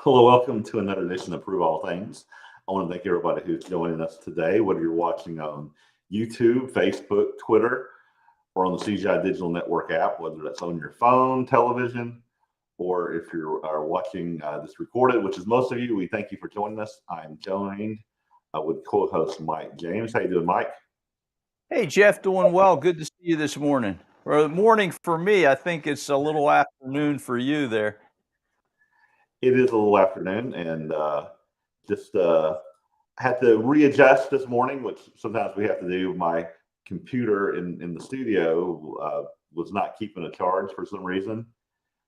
Hello, welcome to another edition of Prove All Things. I want to thank everybody who's joining us today, whether you're watching on YouTube, Facebook, Twitter, or on the CGI Digital Network app, whether that's on your phone, television, or if you are watching this recorded, which is most of you. We thank you for joining us. I'm joined with co-host Mike James. How you doing, Mike? Hey, Jeff, doing well. Good to see you this morning. Or morning for me. I think it's a little afternoon for you there. It is a little afternoon, and just had to readjust this morning, which sometimes we have to do. My computer in the studio was not keeping a charge for some reason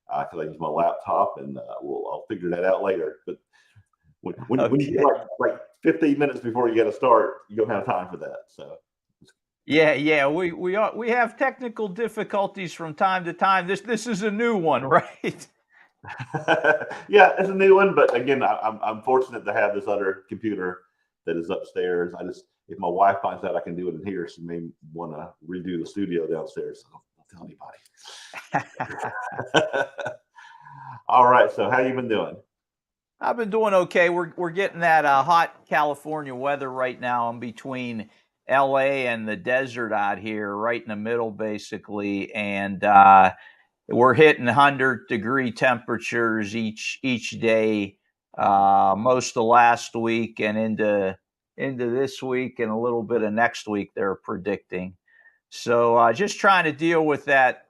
because I use my laptop, and I'll figure that out later. But when you get like 15 minutes before you got to start, you don't have time for that. So. Yeah, we have technical difficulties from time to time. This is a new one, right? Yeah, it's a new one, but again, I'm fortunate to have this other computer that is upstairs. If my wife finds out I can do it in here, she may want to redo the studio downstairs. So don't tell anybody. All right, so how you been doing? I've been doing okay. We're getting that hot California weather right now. I'm between LA and the desert out here, right in the middle, basically, and we're hitting 100-degree temperatures each day, most of last week and into this week and a little bit of next week. They're predicting. So just trying to deal with that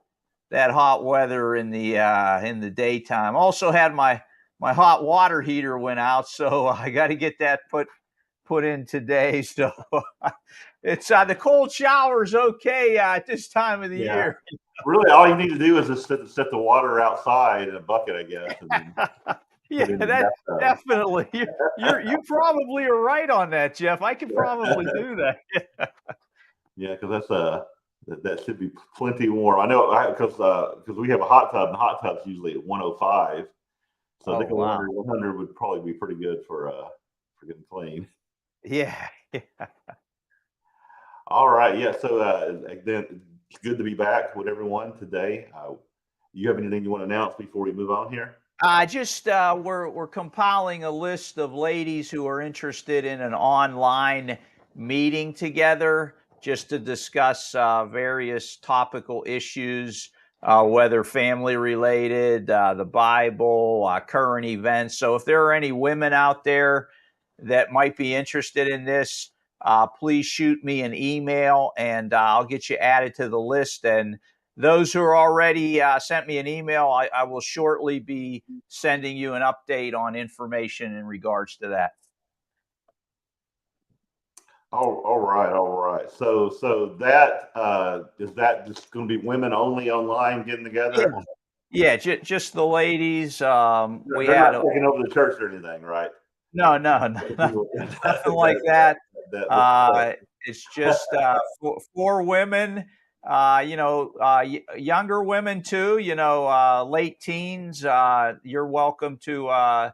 hot weather in the daytime. Also had my hot water heater went out, so I got to get that put in today. So it's the cold shower's okay at this time of the year. Really, all you need to do is just set the water outside in a bucket, I guess. Yeah, that definitely. You probably are right on that, Jeff. I could probably do that. Yeah, because that should be plenty warm. I know because we have a hot tub, and the hot tub's usually at 105. So I think 100 would probably be pretty good for getting clean. Yeah. All right. Yeah. So then it's good to be back with everyone today. You have anything you want to announce before we move on here? We're compiling a list of ladies who are interested in an online meeting together just to discuss various topical issues, whether family related, the Bible, current events. So if there are any women out there that might be interested in this, please shoot me an email and I'll get you added to the list. And those who are already sent me an email, I will shortly be sending you an update on information in regards to that. All right. So that is that just going to be women only online getting together? Yeah, just the ladies. We had not taking over the church or anything, right? No, nothing like that. It's just for women. Younger women too. Late teens. You're welcome to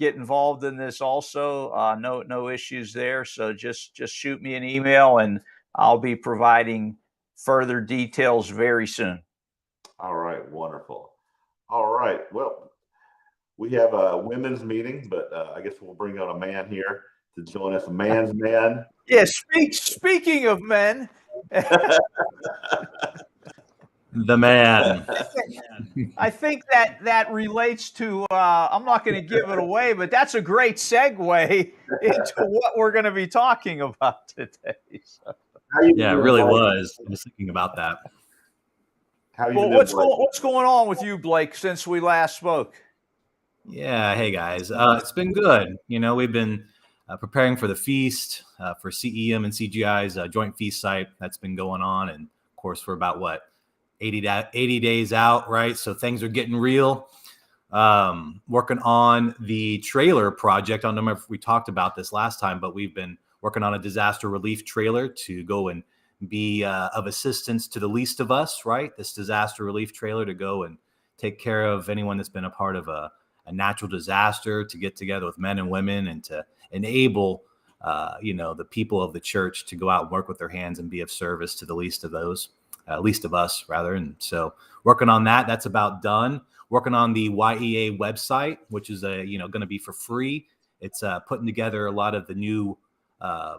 get involved in this also. No issues there. So just shoot me an email and I'll be providing further details very soon. All right, wonderful. All right, well, we have a women's meeting, but I guess we'll bring on a man here to join us. A man's man. Yeah. Speaking of men. The man. I think that relates to, I'm not going to give it away, but that's a great segue into what we're going to be talking about today. So. Yeah, it really was. I was thinking about that. What's going on with you, Blake, since we last spoke? Yeah, hey guys. It's been good. We've been preparing for the feast for CEM and CGI's joint feast site that's been going on. And of course, we're about 80 days out, right? So things are getting real. Working on the trailer project. I don't know if we talked about this last time, but we've been working on a disaster relief trailer to go and be of assistance to the least of us, right? This disaster relief trailer to go and take care of anyone that's been a part of a a natural disaster to get together with men and women and to enable, the people of the church to go out and work with their hands and be of service to the least of us rather. And so working on that, that's about done. Working on the YEA website, which is going to be for free. It's putting together a lot of the new, I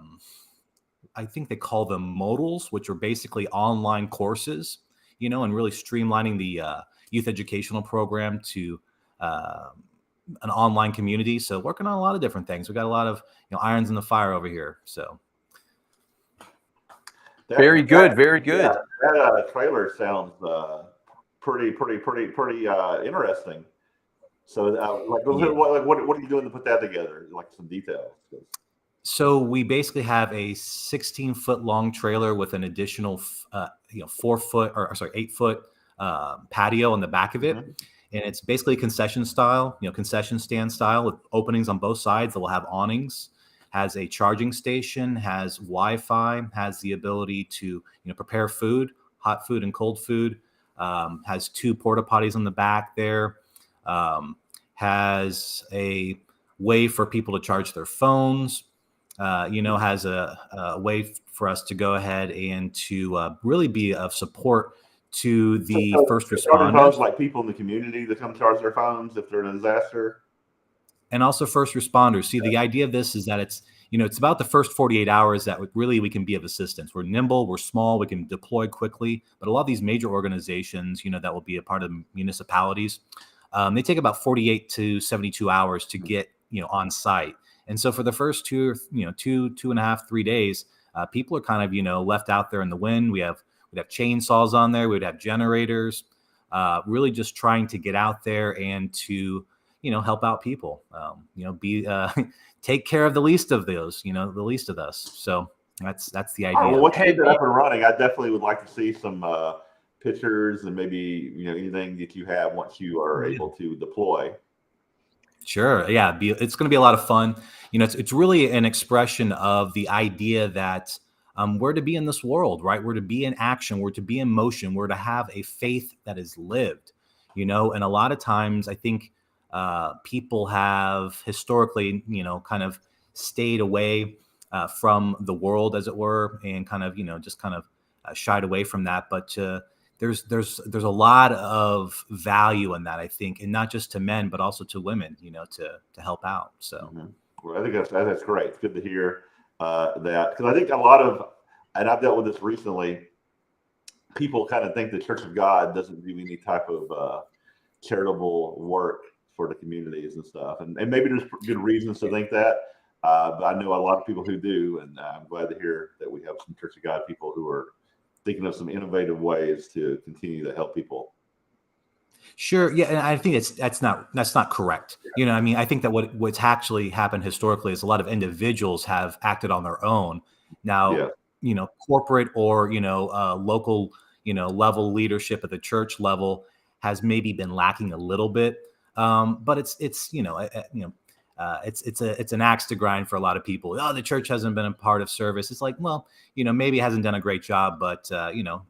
think they call them modals, which are basically online courses, and really streamlining the youth educational program to an online community. So working on a lot of different things. We got a lot of irons in the fire over here. So very good. Yeah, that trailer sounds pretty interesting. So what are you doing to put that together? Like some details. So we basically have a 16-foot long trailer with an additional 8 foot patio on the back of it. Mm-hmm. And it's basically concession stand style with openings on both sides that will have awnings, has a charging station, has Wi-Fi, has the ability to, prepare food, hot food and cold food, has 2 porta potties on the back there, has a way for people to charge their phones, has a way for us to go ahead and to really be of support to the first responders, like people in the community that come charge their phones if they're in a disaster, and also first responders. See, the idea of this is that it's about the first 48 hours that we can be of assistance. We're nimble, we're small, we can deploy quickly. But a lot of these major organizations, that will be a part of municipalities, they take about 48 to 72 hours to get on site. And so for the first 2.5, 3 days, people are kind of left out there in the wind. We'd have chainsaws on there. We'd have generators, really just trying to get out there and to, help out people, take care of the least of those, the least of us. So that's the idea. Well, once you get that up and running, I definitely would like to see some pictures and maybe, anything that you have once you are able to deploy. Sure. Yeah. It's going to be a lot of fun. It's really an expression of the idea that we're to be in this world, right? We're to be in action. We're to be in motion. We're to have a faith that is lived, and a lot of times I think people have historically, kind of stayed away from the world, as it were, and kind of, just kind of shied away from that. But there's a lot of value in that, I think, and not just to men, but also to women, to help out. So well, I think that's great. It's good to hear that, because I think a lot of, and I've dealt with this recently, people kind of think the Church of God doesn't do any type of charitable work for the communities and stuff, and maybe there's good reasons to think that, but I know a lot of people who do, and I'm glad to hear that we have some Church of God people who are thinking of some innovative ways to continue to help people. Sure. Yeah. And I think that's not correct. Yeah. I think that what's actually happened historically is a lot of individuals have acted on their own. Now, corporate or, local, level leadership at the church level has maybe been lacking a little bit. But it's an axe to grind for a lot of people. Oh, the church hasn't been a part of service. It's like, well, maybe it hasn't done a great job, but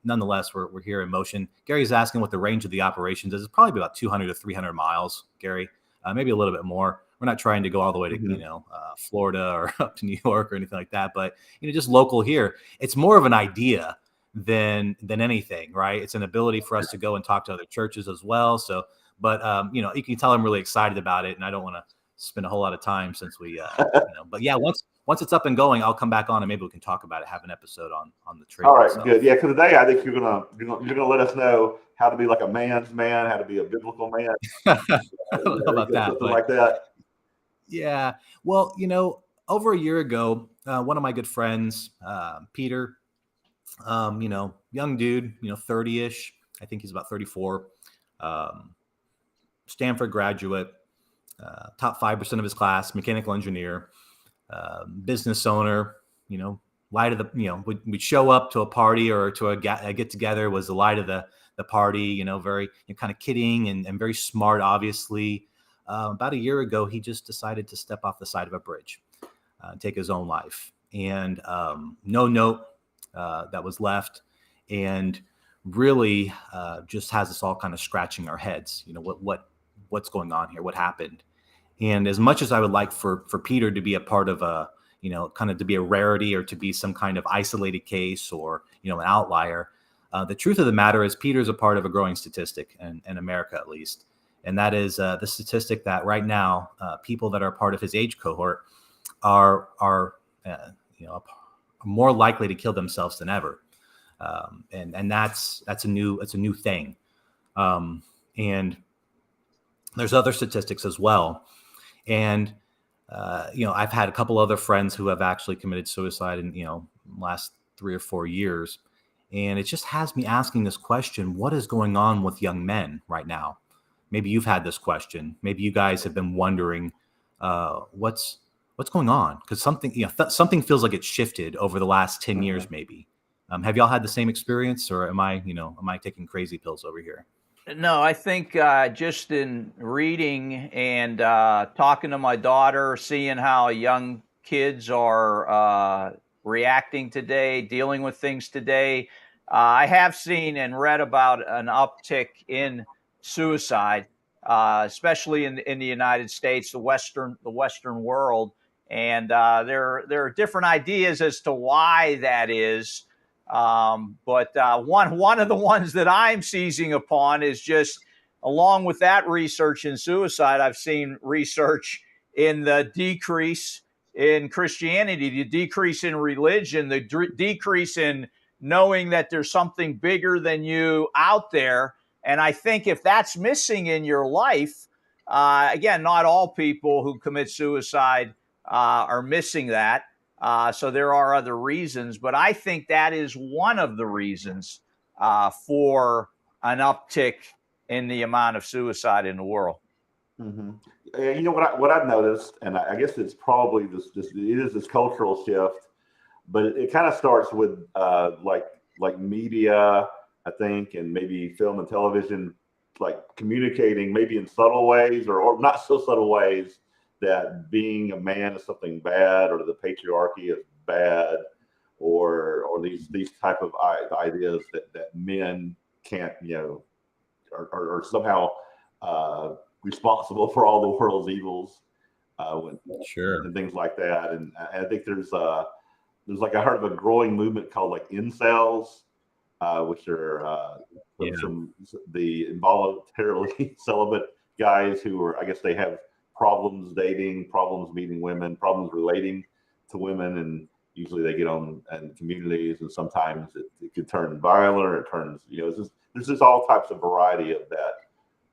nonetheless, we're here in motion. Gary's asking what the range of the operations is. It's probably about 200 to 300 miles, Gary, maybe a little bit more. We're not trying to go all the way to, Florida or up to New York or anything like that, but, just local here. It's more of an idea than anything, right? It's an ability for us to go and talk to other churches as well. So, but, you can tell I'm really excited about it, and I don't want to spend a whole lot of time since we, but yeah, once it's up and going, I'll come back on and maybe we can talk about it, have an episode on the trailer. All right, itself. Good. Yeah, because today I think you're gonna let us know how to be like a man's man, how to be a biblical man. I don't know about that, something like that. Yeah. Well, over a year ago, one of my good friends, Peter, young dude, 30-ish. I think he's about 34. Stanford graduate, top 5% of his class, mechanical engineer, business owner, light of the, we'd show up to a party or to a get together, was the light of the party, very kind of kidding and very smart, obviously. About a year ago, he just decided to step off the side of a bridge, take his own life, and no note that was left, and really just has us all kind of scratching our heads. What what's going on here, what happened. And as much as I would like for Peter to be a part of a, kind of to be a rarity or to be some kind of isolated case or, an outlier, the truth of the matter is Peter's a part of a growing statistic in America, at least. And that is the statistic that right now, people that are part of his age cohort are more likely to kill themselves than ever. And that's a new thing. And there's other statistics as well. And, I've had a couple other friends who have actually committed suicide in, last 3 or 4 years. And it just has me asking this question: what is going on with young men right now? Maybe you've had this question. Maybe you guys have been wondering, what's going on? Because something feels like it's shifted over the last 10 years, maybe. Have y'all had the same experience, or am I taking crazy pills over here? No, I think just in reading and talking to my daughter, seeing how young kids are reacting today, dealing with things today, I have seen and read about an uptick in suicide, especially in the United States, the Western world, and there are different ideas as to why that is. But one of the ones that I'm seizing upon is just, along with that research in suicide, I've seen research in the decrease in Christianity, the decrease in religion, the decrease in knowing that there's something bigger than you out there. And I think if that's missing in your life, again, not all people who commit suicide are missing that. So there are other reasons, but I think that is one of the reasons for an uptick in the amount of suicide in the world. Mm-hmm. What I've noticed, and I guess it's probably this cultural shift, but it kind of starts with like media, I think, and maybe film and television, like communicating maybe in subtle ways or not so subtle ways, that being a man is something bad, or the patriarchy is bad, or these type of ideas that men can't, are somehow responsible for all the world's evils, Sure, and things like that. And I think there's like, I heard of a growing movement called like incels, which are the involuntarily celibate guys who are, I guess they have problems dating, problems meeting women, problems relating to women, and usually they get on in communities, and sometimes it could turn violent, or it turns, there's just all types of variety of that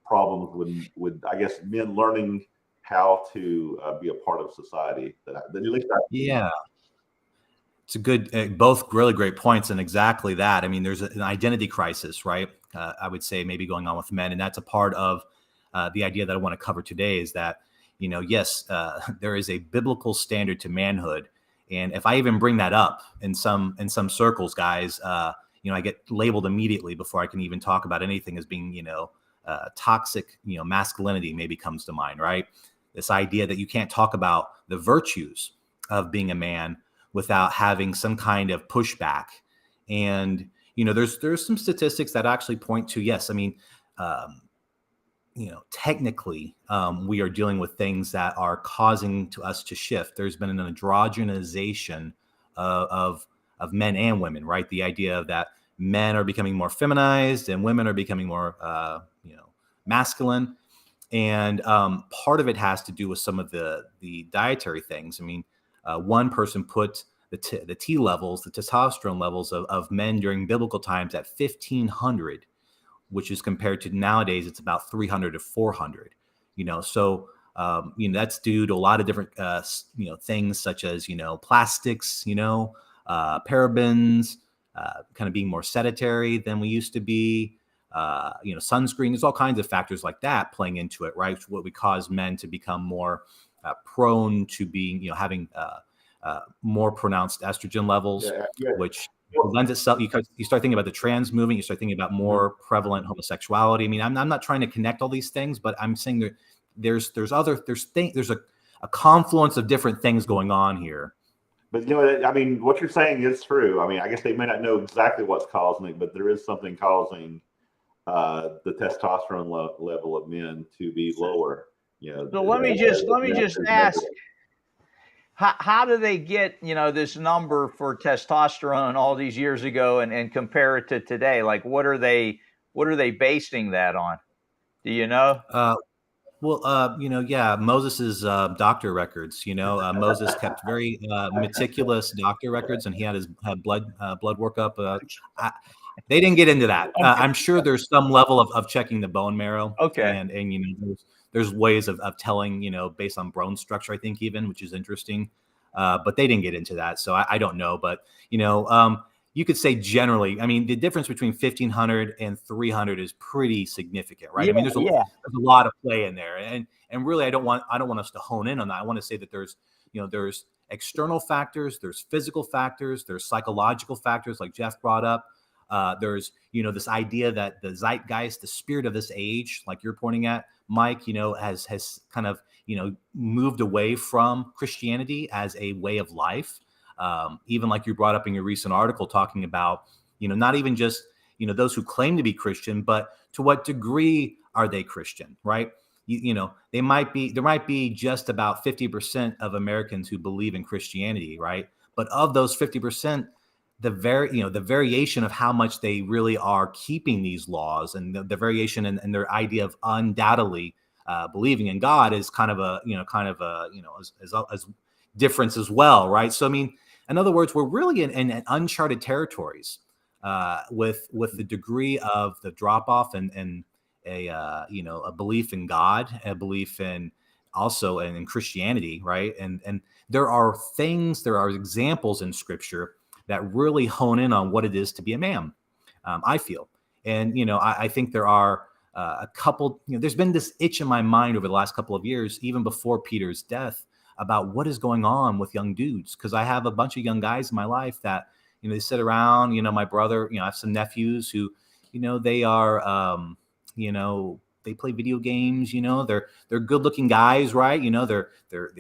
problems with I guess men learning how to be a part of society. Yeah. It's a good, both really great points, and exactly that. I mean, there's an identity crisis, right? I would say maybe going on with men, and that's a part of the idea that I want to cover today. Is that, yes, there is a biblical standard to manhood, and if I even bring that up in some circles, guys, I get labeled immediately before I can even talk about anything as being, toxic, masculinity maybe comes to mind, right? This idea that you can't talk about the virtues of being a man without having some kind of pushback. And, there's some statistics that actually point to, yes, I mean, technically, we are dealing with things that are causing to us to shift. There's been an androgenization of men and women, right? The idea that men are becoming more feminized and women are becoming more, masculine. And part of it has to do with some of the dietary things. I mean, one person put the T levels, the testosterone levels of men during biblical times at 1,500, which is compared to nowadays, it's about 300 to 400. So that's due to a lot of different things, such as plastics, parabens, kind of being more sedentary than we used to be. Sunscreen. There's all kinds of factors like that playing into it, right? What would cause men to become more prone to being, having more pronounced estrogen levels, which lends itself. You start thinking about the trans movement. You start thinking about more prevalent homosexuality. I mean, I'm not trying to connect all these things, but I'm saying that there's a confluence of different things going on here. But I mean, what you're saying is true. I mean, I guess they may not know exactly what's causing it, but there is something causing the testosterone level of men to be lower. So let me just ask, how do they get, this number for testosterone all these years ago and compare it to today? Like, what are they basing that on? Do you know? Yeah, Moses's doctor records. Moses kept very meticulous doctor records, and he had blood workup. They didn't get into that. I'm sure there's some level of checking the bone marrow. Okay. And there's ways of telling, based on bone structure, I think, even, which is interesting. But they didn't get into that, so I don't know. But you could say generally, I mean, the difference between 1,500 and 300 is pretty significant, right? Yeah, I mean, there's a lot of play in there, and really, I don't want us to hone in on that. I want to say that there's external factors, there's physical factors, there's psychological factors, like Jeff brought up. There's this idea that the zeitgeist, the spirit of this age, like you're pointing at, Mike, has kind of moved away from Christianity as a way of life. Even like you brought up in your recent article, talking about not even just those who claim to be Christian, but to what degree are they Christian, right? There might be just about 50% of Americans who believe in Christianity, right? But of those 50%, the variation of how much they really are keeping these laws, and the variation in their idea of undoubtedly believing in God is kind of a as difference as well, right? So I mean, in other words, we're really in uncharted territories with the degree of the drop off and a belief in God, a belief in also in Christianity, right? And there are examples in Scripture that really hone in on what it is to be a man, I feel. And, I think there are a couple, there's been this itch in my mind over the last couple of years, even before Peter's death, about what is going on with young dudes. Because I have a bunch of young guys in my life that, they sit around, my brother, I have some nephews who, they are, they play video games, they're good looking guys, right? They're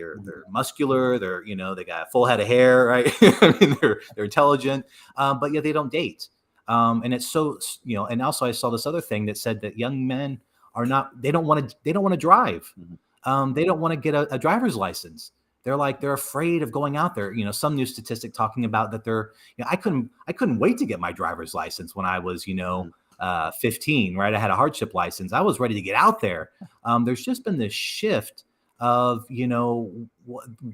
muscular, they got a full head of hair, right? I mean, they're intelligent, but yeah, they don't date. And it's so, and also I saw this other thing that said that young men they don't want to drive. They don't want to get a driver's license. They're afraid of going out there. Some new statistic talking about that I couldn't wait to get my driver's license when I was, 15, right? I had a hardship license. I was ready to get out there. There's just been this shift of,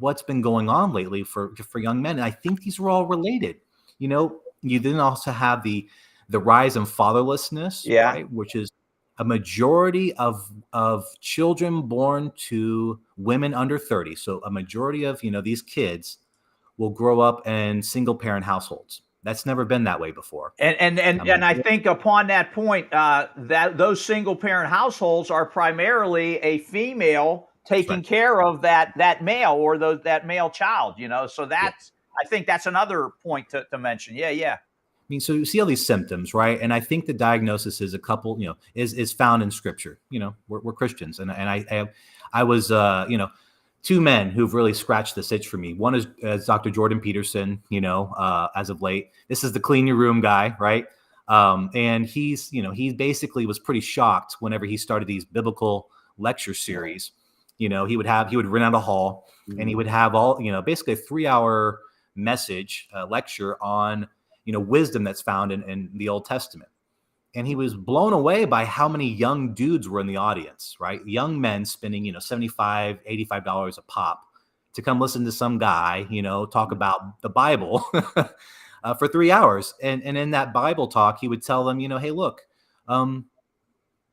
what's been going on lately for young men. And I think these are all related. You then also have the rise in fatherlessness, right? Which is a majority of children born to women under 30. So a majority of, these kids will grow up in single parent households. That's never been that way before. And I think upon that point, that those single parent households are primarily a female taking care of that male or that male child, so that's, I think that's another point to mention. Yeah. I mean, so you see all these symptoms, right? And I think the diagnosis is a couple, is found in Scripture. We're Christians, and I was, two men who've really scratched this itch for me. One is Dr. Jordan Peterson, as of late. This is the clean your room guy, right? And he basically was pretty shocked whenever he started these biblical lecture series. He would rent out a hall, and he would have all, basically a 3-hour message lecture on, wisdom that's found in the Old Testament. And he was blown away by how many young dudes were in the audience, right? Young men spending, $75, $85 a pop to come listen to some guy, talk about the Bible for 3 hours. And in that Bible talk, he would tell them, hey, look, you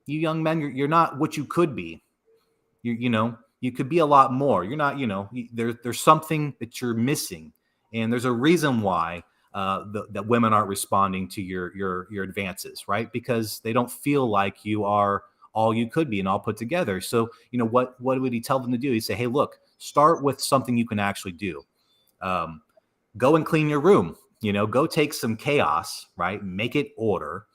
young men, you're not what you could be. You could be a lot more. You're not, there's something that you're missing. And there's a reason why that women aren't responding to your advances, right? Because they don't feel like you are all you could be and all put together. So, what would he tell them to do? He'd say, hey, look, start with something you can actually do. Go and clean your room, go take some chaos, right? Make it order.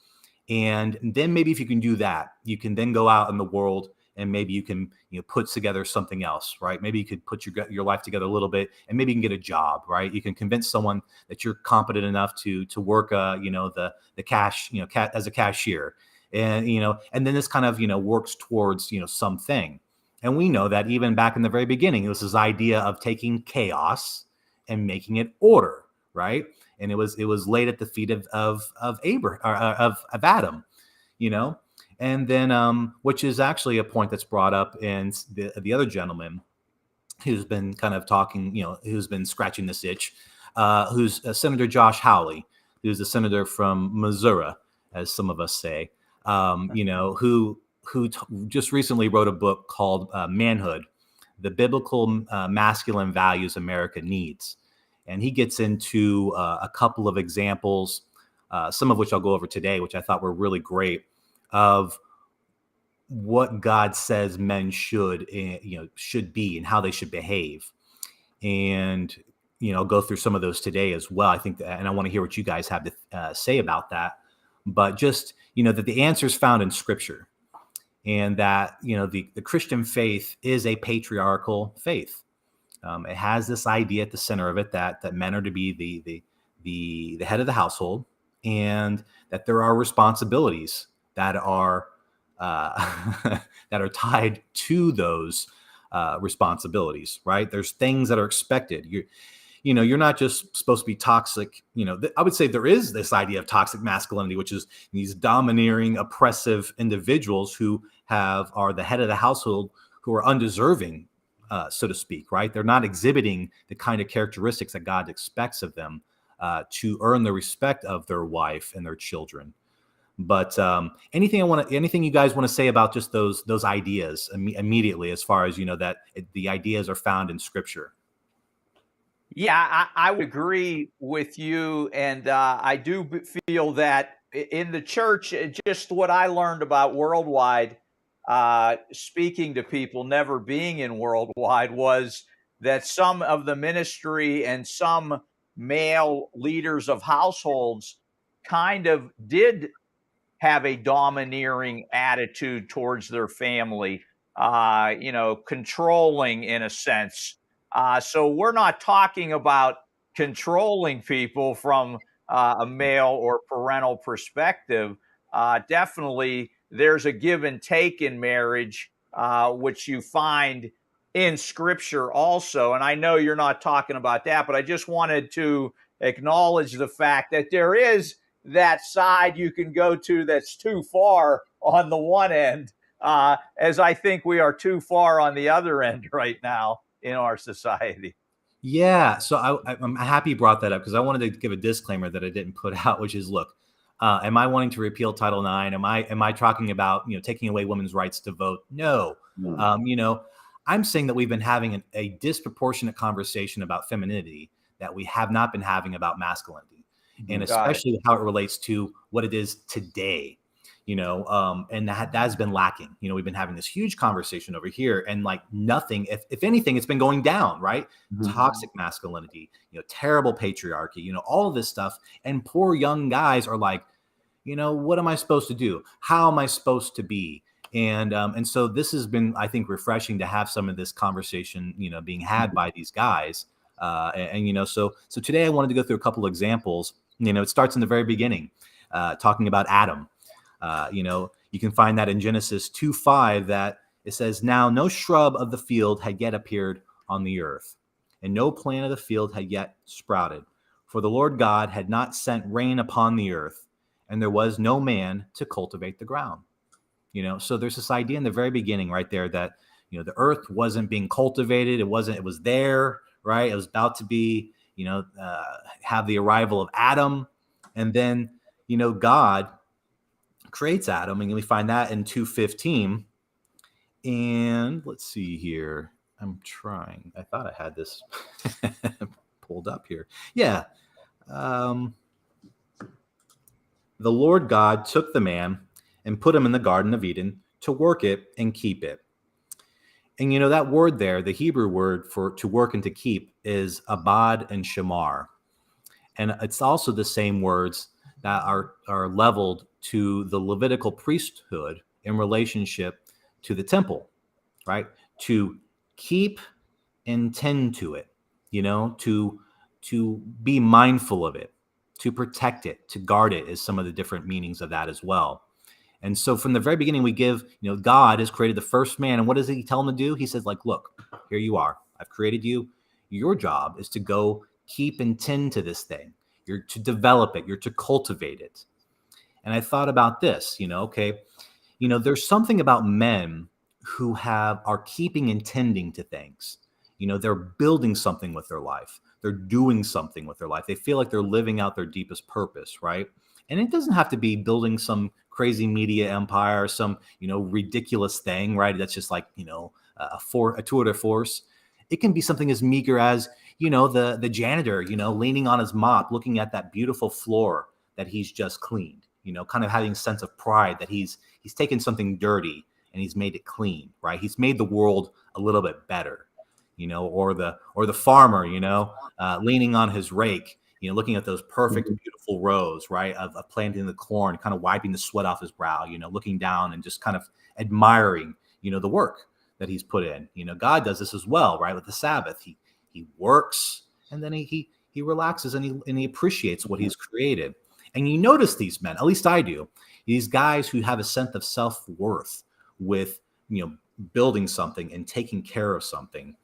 And then maybe if you can do that, you can then go out in the world and maybe you can, put together something else, right? Maybe you could put your life together a little bit, and maybe you can get a job, right? You can convince someone that you're competent enough to work, the cash, as a cashier, And, and then this kind of, works towards, something. And we know that even back in the very beginning, it was this idea of taking chaos and making it order, right? And it was laid at the feet of Abraham, or of Adam, and then which is actually a point that's brought up in the other gentleman who's been kind of talking, who's been scratching this itch, who's Senator Josh Hawley, who's a senator from Missouri, as some of us say, who just recently wrote a book called Manhood, the Biblical Masculine Values America Needs. And he gets into a couple of examples, some of which I'll go over today, which I thought were really great, of what God says men should be and how they should behave. And, I'll go through some of those today as well. I think and I want to hear what you guys have to say about that. But just, that the answer is found in Scripture, and that, the Christian faith is a patriarchal faith. It has this idea at the center of it that men are to be the head of the household, and that there are responsibilities that are that are tied to those responsibilities, right? There's things that are expected. You're not just supposed to be toxic. I would say there is this idea of toxic masculinity, which is these domineering, oppressive individuals who are the head of the household, who are undeserving, so to speak, right? They're not exhibiting the kind of characteristics that God expects of them to earn the respect of their wife and their children. But anything you guys want to say about just those ideas immediately, as far as that the ideas are found in Scripture? Yeah, I would agree with you, and I do feel that in the church, just what I learned about Worldwide, speaking to people never being in Worldwide, was that some of the ministry and some male leaders of households kind of did have a domineering attitude towards their family, controlling in a sense. So we're not talking about controlling people from a male or parental perspective. Definitely, there's a give and take in marriage, which you find in Scripture also. And I know you're not talking about that, but I just wanted to acknowledge the fact that there is that side you can go to that's too far on the one end, as I think we are too far on the other end right now in our society. Yeah, so I'm happy you brought that up, because I wanted to give a disclaimer that I didn't put out, which is, look, am I wanting to repeal Title IX? Am I talking about taking away women's rights to vote? No. I'm saying that we've been having a disproportionate conversation about femininity that we have not been having about masculinity, and especially how it relates to what it is today. And that's been lacking. We've been having this huge conversation over here, and like nothing, if anything, it's been going down, right? Mm-hmm. Toxic masculinity, terrible patriarchy, all of this stuff. And poor young guys are like, what am I supposed to do? How am I supposed to be? And so this has been, I think, refreshing to have some of this conversation, being had by these guys. So today I wanted to go through a couple examples. It starts in the very beginning, talking about Adam. You can find that in Genesis 2:5, that it says, "Now no shrub of the field had yet appeared on the earth, and no plant of the field had yet sprouted. For the Lord God had not sent rain upon the earth, and there was no man to cultivate the ground." So there's this idea in the very beginning right there that, the earth wasn't being cultivated. It was there, right? It was about to be, have the arrival of Adam. And then, God creates Adam, and we find that in 2:15. And let's see here. I thought I had this pulled up here. Yeah. The Lord God took the man and put him in the Garden of Eden to work it and keep it. And that word there, the Hebrew word for to work and to keep, is abad and shamar. And it's also the same words that are leveled to the Levitical priesthood in relationship to the temple, right? To keep and tend to it, to be mindful of it, to protect it, to guard it, is some of the different meanings of that as well. And so from the very beginning, we give, God has created the first man. And what does he tell him to do? He says, like, look, here you are. I've created you. Your job is to go keep and tend to this thing. You're to develop it. You're to cultivate it. And I thought about this, there's something about men who are keeping and tending to things. They're building something with their life. They're doing something with their life. They feel like they're living out their deepest purpose, right? And it doesn't have to be building some crazy media empire, some, ridiculous thing, right? That's just like, a tour de force. It can be something as meager as, the janitor, leaning on his mop, looking at that beautiful floor that he's just cleaned, kind of having a sense of pride that he's taken something dirty and he's made it clean, right? He's made the world a little bit better, or the farmer, leaning on his rake, looking at those perfect, beautiful rows, right, of planting the corn, kind of wiping the sweat off his brow, looking down and just kind of admiring, the work that he's put in. God does this as well, right? With the Sabbath, he works and then he relaxes and he appreciates what he's created. And you notice these men, at least I do, these guys who have a sense of self-worth with, building something and taking care of something.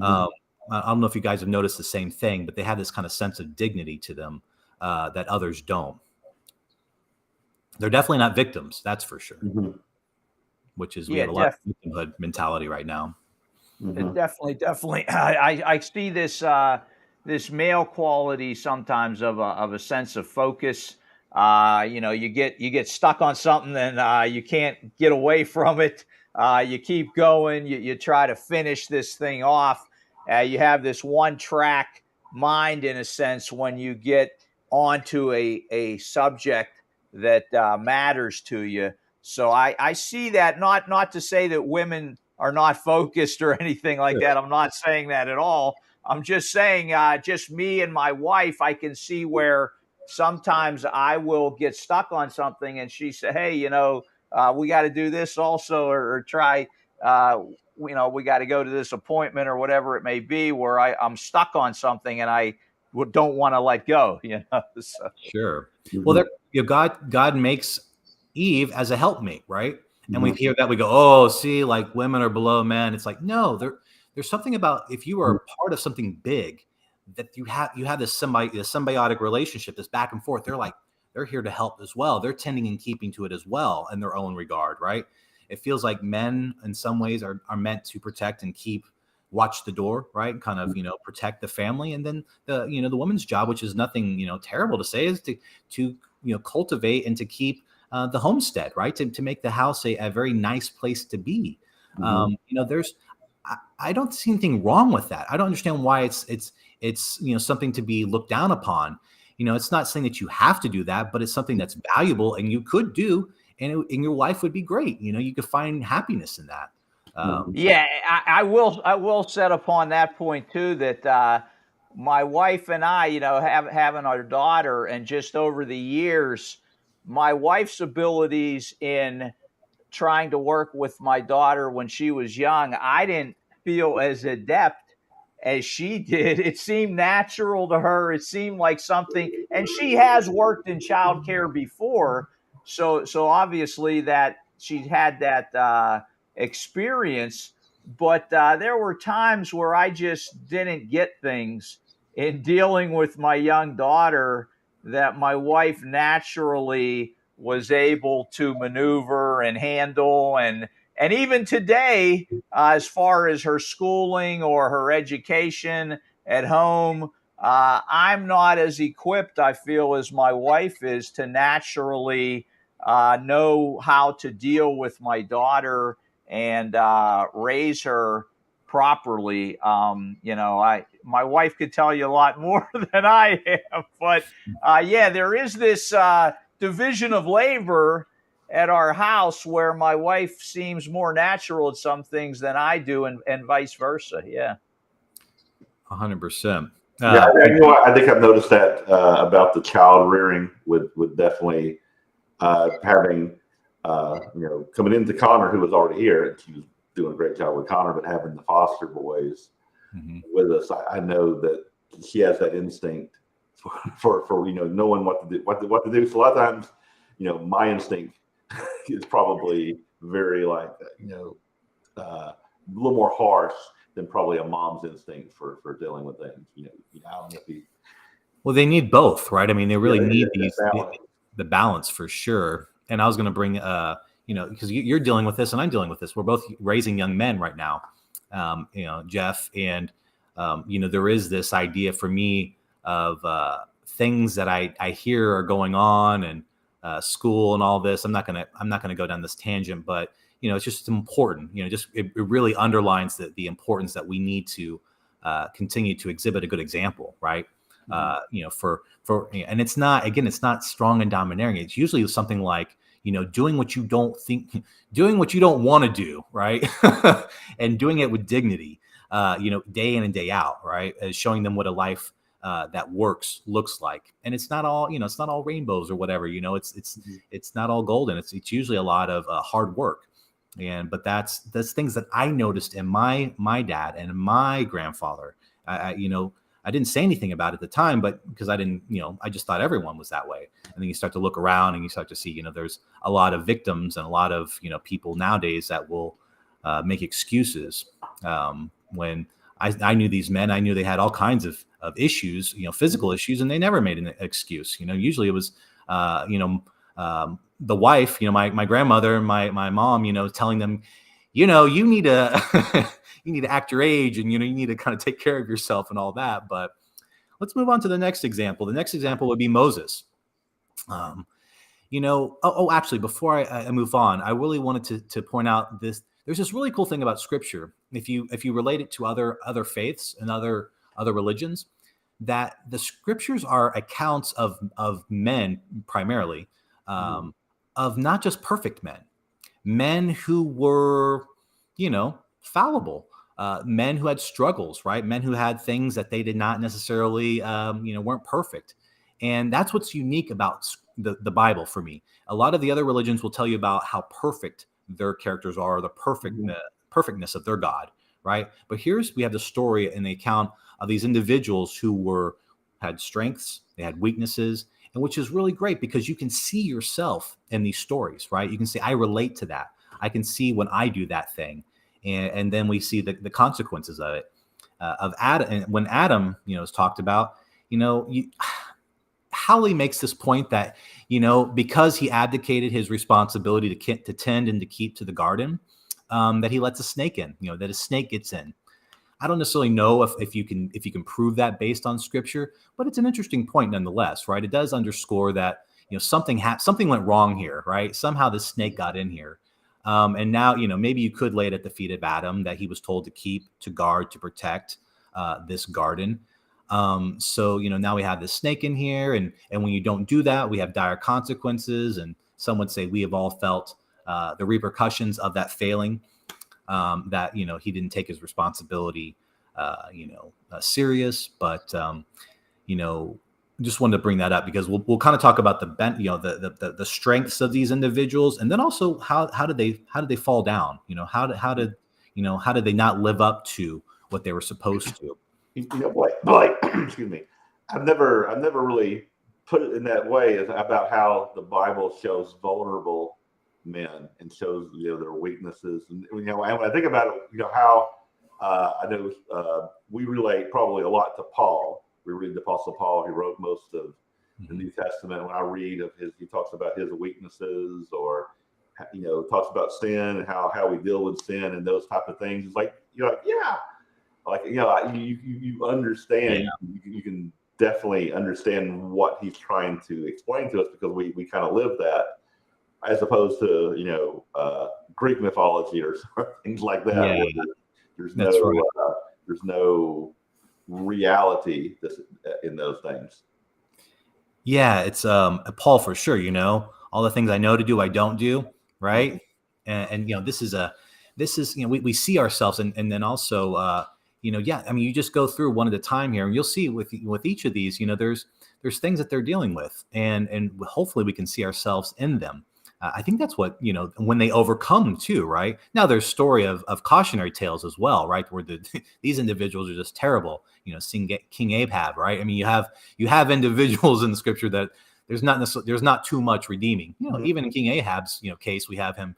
I don't know if you guys have noticed the same thing, but they have this kind of sense of dignity to them that others don't. They're definitely not victims, that's for sure. Which is we have a lot of victimhood mentality right now. Definitely. I see this this male quality sometimes of a sense of focus. You get stuck on something and you can't get away from it. You keep going. You try to finish this thing off. You have this one track mind in a sense when you get onto a subject that matters to you. So I see that, not to say that women are not focused or anything like that. I'm not saying that at all. I'm just saying just me and my wife, I can see where sometimes I will get stuck on something and she said, hey, we got to do this also, or try, we got to go to this appointment or whatever it may be, where I'm stuck on something and I don't want to let go, So. Sure. Well, God makes Eve as a helpmate, right? And we hear that, we go, oh, see, like women are below men. It's like, no, there's something about if you are part of something big that you have this symbiotic relationship, this back and forth. They're here to help as well. They're tending and keeping to it as well in their own regard, right? It feels like men in some ways are meant to protect and watch the door, right? Kind of, protect the family. And then the woman's job, which is nothing, terrible to say, is to cultivate and to keep the homestead, right? To make the house a very nice place to be. I don't see anything wrong with that. I don't understand why it's something to be looked down upon. It's not saying that you have to do that, but it's something that's valuable and you could do, and your life would be great. You could find happiness in that. I will set upon that point too, that my wife and I, having our daughter, and just over the years, my wife's abilities in trying to work with my daughter when she was young, I didn't feel as adept as she did. It seemed natural to her. It seemed like something, and she has worked in childcare before. So obviously that she had that experience, but there were times where I just didn't get things in dealing with my young daughter that my wife naturally was able to maneuver and handle. And even today, as far as her schooling or her education at home, I'm not as equipped, I feel, as my wife is to naturally know how to deal with my daughter and raise her properly. My wife could tell you a lot more than I have, but there is this division of labor at our house where my wife seems more natural at some things than I do, and vice versa. 100%. I think I've noticed that about the child rearing with definitely having coming into Connor, who was already here, and she was doing a great job with Connor, but having the foster boys with us, I know that she has that instinct for knowing what to do. So a lot of times, my instinct is probably very like a little more harsh than probably a mom's instinct for dealing with things. I don't know if he. Well, they need both, right? I mean, they really need balance. the balance for sure. And I was going to bring, because you're dealing with this and I'm dealing with this. We're both raising young men right now, Jeff. And, there is this idea for me of things that I hear are going on and school and all this. I'm not going to go down this tangent, but, it's just important, it really underlines the importance that we need to continue to exhibit a good example, right? And it's not strong and domineering. It's usually something like, doing what you don't want to do, right? And doing it with dignity, day in and day out, right? As showing them what a life that works looks like. And it's not all, it's not all rainbows or whatever, it's not all golden. It's usually a lot of hard work. But that's things that I noticed in my dad and my grandfather. I didn't say anything about it at the time, but because I didn't, I just thought everyone was that way. And then you start to look around and you start to see, there's a lot of victims and a lot of, people nowadays that will make excuses. When I knew these men, I knew they had all kinds of issues, physical issues, and they never made an excuse. Usually it was, the wife, my grandmother and my mom, telling them, you need to you need to act your age and, you need to kind of take care of yourself and all that. But let's move on to the next example. The next example would be Moses. Actually, before I move on, I really wanted to point out this. There's this really cool thing about Scripture. If you relate it to other faiths and other religions, that the Scriptures are accounts of men primarily, of not just perfect men who were, fallible, men who had struggles, right? Men who had things that they did not necessarily, weren't perfect. And that's what's unique about the Bible for me. A lot of the other religions will tell you about how perfect their characters are, the perfectness of their God, right? But we have the story and the account of these individuals who had strengths, they had weaknesses, and which is really great because you can see yourself in these stories, right? You can say, I relate to that. I can see when I do that thing. And then we see the consequences of it. Of Adam, and when Adam, is talked about, Howley makes this point that, because he abdicated his responsibility to tend and to keep to the garden, that he lets a snake in, that a snake gets in. I don't necessarily know if you can prove that based on Scripture, but it's an interesting point nonetheless, right? It does underscore that, something went wrong here, right? Somehow the snake got in here. And now, maybe you could lay it at the feet of Adam that he was told to keep, to guard, to protect this garden. So, now we have this snake in here. And when you don't do that, we have dire consequences. And some would say we have all felt the repercussions of that failing, that, he didn't take his responsibility, serious. But, just wanted to bring that up because we'll kind of talk about the strengths of these individuals, and then also how did they fall down? How did they not live up to what they were supposed to? Blake, excuse me. I've never really put it in that way about how the Bible shows vulnerable men and shows their weaknesses, and when I think about it, how I know we relate probably a lot to Paul. We read the Apostle Paul. He wrote most of the New Testament. When I read of he talks about his weaknesses, or talks about sin and how we deal with sin and those type of things. It's like you understand. Yeah. You can definitely understand what he's trying to explain to us because we kind of live that, as opposed to Greek mythology or things like that. Yeah. There's no reality in those things. Yeah, it's Paul for sure. All the things I know to do, I don't do, right? And this is we see ourselves, and then also you just go through one at a time here, and you'll see with each of these, there's things that they're dealing with, and hopefully we can see ourselves in them. I think that's what, when they overcome too, right? Now there's story of cautionary tales as well, right? Where these individuals are just terrible, seeing King Ahab, right? I mean, you have individuals in the Scripture that there's not too much redeeming. Mhm. Even in King Ahab's case, we have him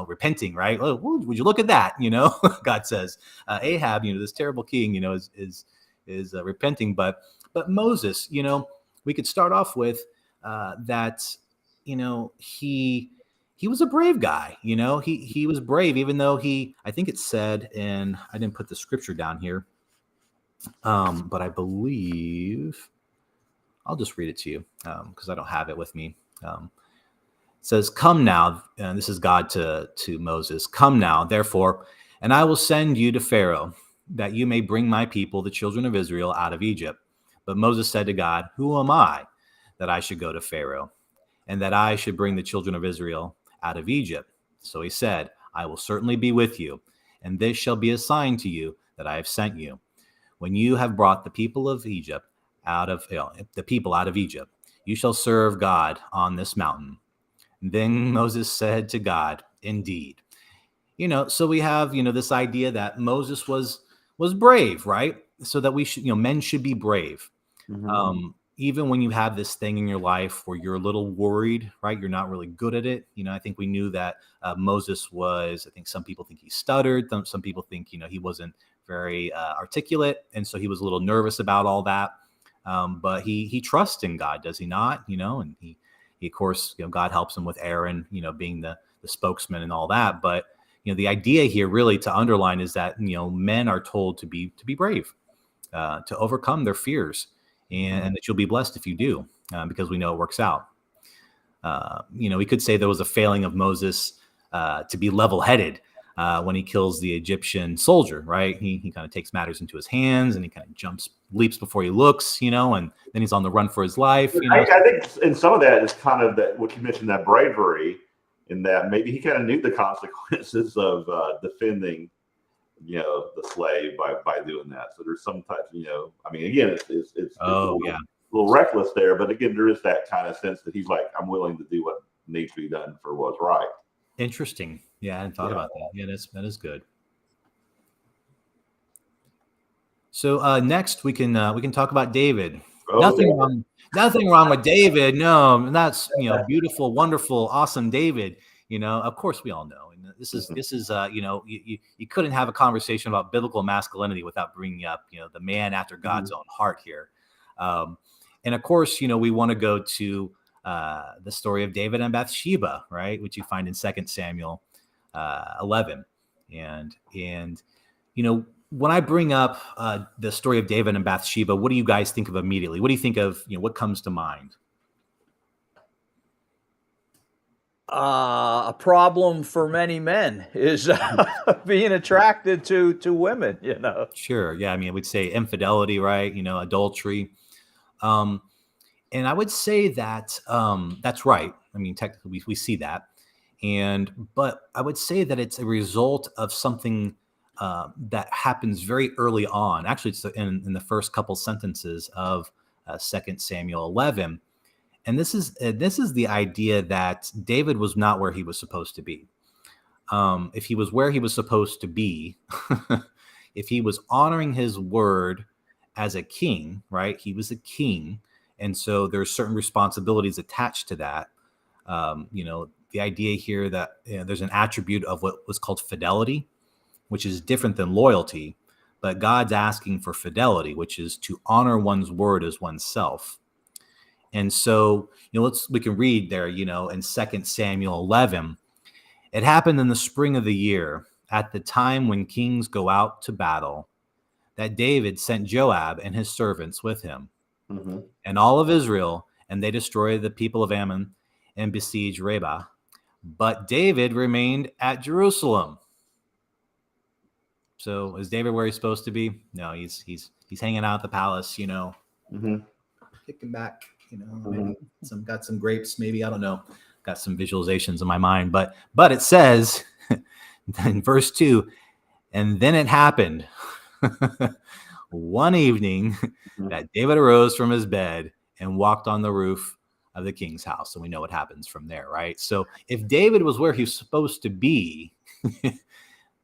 repenting, right? Oh, would you look at that? God says Ahab, this terrible king, is repenting, but Moses, we could start off with that. He was a brave guy. He was brave, even though I think it said, and I didn't put the scripture down here, but I believe I'll just read it to you because I don't have it with me. It says, "Come now," and this is God to Moses. "Come now, therefore, and I will send you to Pharaoh, that you may bring my people, the children of Israel, out of Egypt." But Moses said to God, "Who am I that I should go to Pharaoh, and that I should bring the children of Israel out of Egypt?" So he said, "I will certainly be with you, and this shall be a sign to you that I have sent you. When you have brought the people of Egypt out of Egypt, you shall serve God on this mountain." Then Moses said to God, "Indeed." So we have this idea that Moses was brave, right? So that we should men should be brave. Mhm. Even when you have this thing in your life where you're a little worried, right? You're not really good at it. I think we knew that Moses was. I think some people think he stuttered. Some people think he wasn't very articulate, and so he was a little nervous about all that. But he trusts in God, does he not? And he of course, God helps him with Aaron, being the spokesman and all that. But the idea here really to underline is that men are told to be brave, to overcome their fears, and that you'll be blessed if you do, because we know it works out. We could say there was a failing of Moses to be level-headed when he kills the Egyptian soldier, right? He kind of takes matters into his hands, and he kind of leaps before he looks, and then he's on the run for his life. I think in some of that is kind of that what you mentioned, that bravery, in that maybe he kind of knew the consequences of defending, the slave by doing that. So there's some type, I mean, again, it's Oh, a yeah. little reckless there, but again, there is that kind of sense that he's like, I'm willing to do what needs to be done for what's right. Interesting. Yeah, I hadn't thought Yeah. about that. Yeah, that is good. So next we can talk about David. Oh, Nothing wrong with David. No, that's beautiful, wonderful, awesome David. Of course we all know. And this is you couldn't have a conversation about biblical masculinity without bringing up the man after God's own heart here. And of course we want to go to the story of David and Bathsheba, right, which you find in 2 Samuel 11. And when I bring up the story of David and Bathsheba, what do you guys think of immediately? What do you think of, what comes to mind? A problem for many men is being attracted to women, Sure. Yeah. I mean, I would say infidelity, right? Adultery. And I would say that that's right. I mean, technically we see that. But I would say that it's a result of something that happens very early on. Actually, it's in the first couple sentences of 2 Samuel 11. And this is the idea that David was not where he was supposed to be. If he was where he was supposed to be, if he was honoring his word as a king, right? He was a king. And so there's certain responsibilities attached to that. The idea here that there's an attribute of what was called fidelity, which is different than loyalty, but God's asking for fidelity, which is to honor one's word as oneself. And so, we can read there, in 2 Samuel 11, it happened in the spring of the year, at the time when kings go out to battle, that David sent Joab and his servants with him, and all of Israel, and they destroyed the people of Ammon and besieged Rabbah. But David remained at Jerusalem. So is David where he's supposed to be? No, he's hanging out at the palace, kicking back, maybe got some grapes, maybe, I don't know, got some visualizations in my mind, but it says in verse 2, and then it happened one evening that David arose from his bed and walked on the roof of the king's house. And we know what happens from there, right? So if David was where he was supposed to be,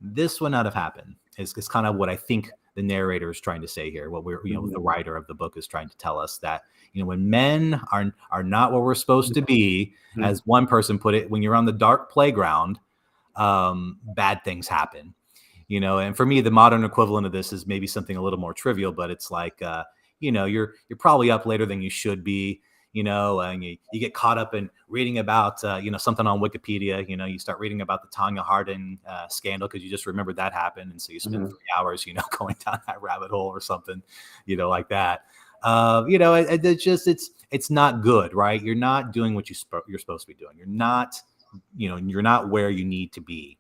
this would not have happened. It's kind of what I think the narrator is trying to say here, what we're, the writer of the book is trying to tell us, that, when men are not what we're supposed to be, as one person put it, when you're on the dark playground, bad things happen, and for me, the modern equivalent of this is maybe something a little more trivial, but it's like, you're probably up later than you should be, and you get caught up in reading about, something on Wikipedia, you start reading about the Tanya Harding scandal because you just remembered that happened. And so you spend 3 hours, going down that rabbit hole or something, like that. It's not good, right? You're not doing what you're supposed to be doing. You're not, you're not where you need to be.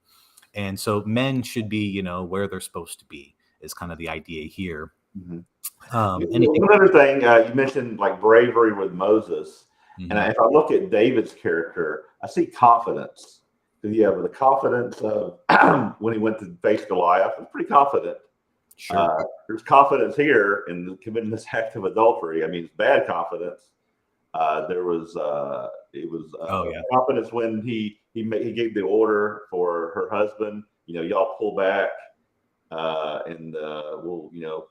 And so men should be, where they're supposed to be is kind of the idea here. One other thing, you mentioned like bravery with Moses, and if I look at David's character, I see confidence. Yeah, with the confidence of when he went to face Goliath, was pretty confident. Sure. There's confidence here in committing this act of adultery. I mean, it's bad confidence. There was confidence when he gave the order for her husband. Y'all pull back.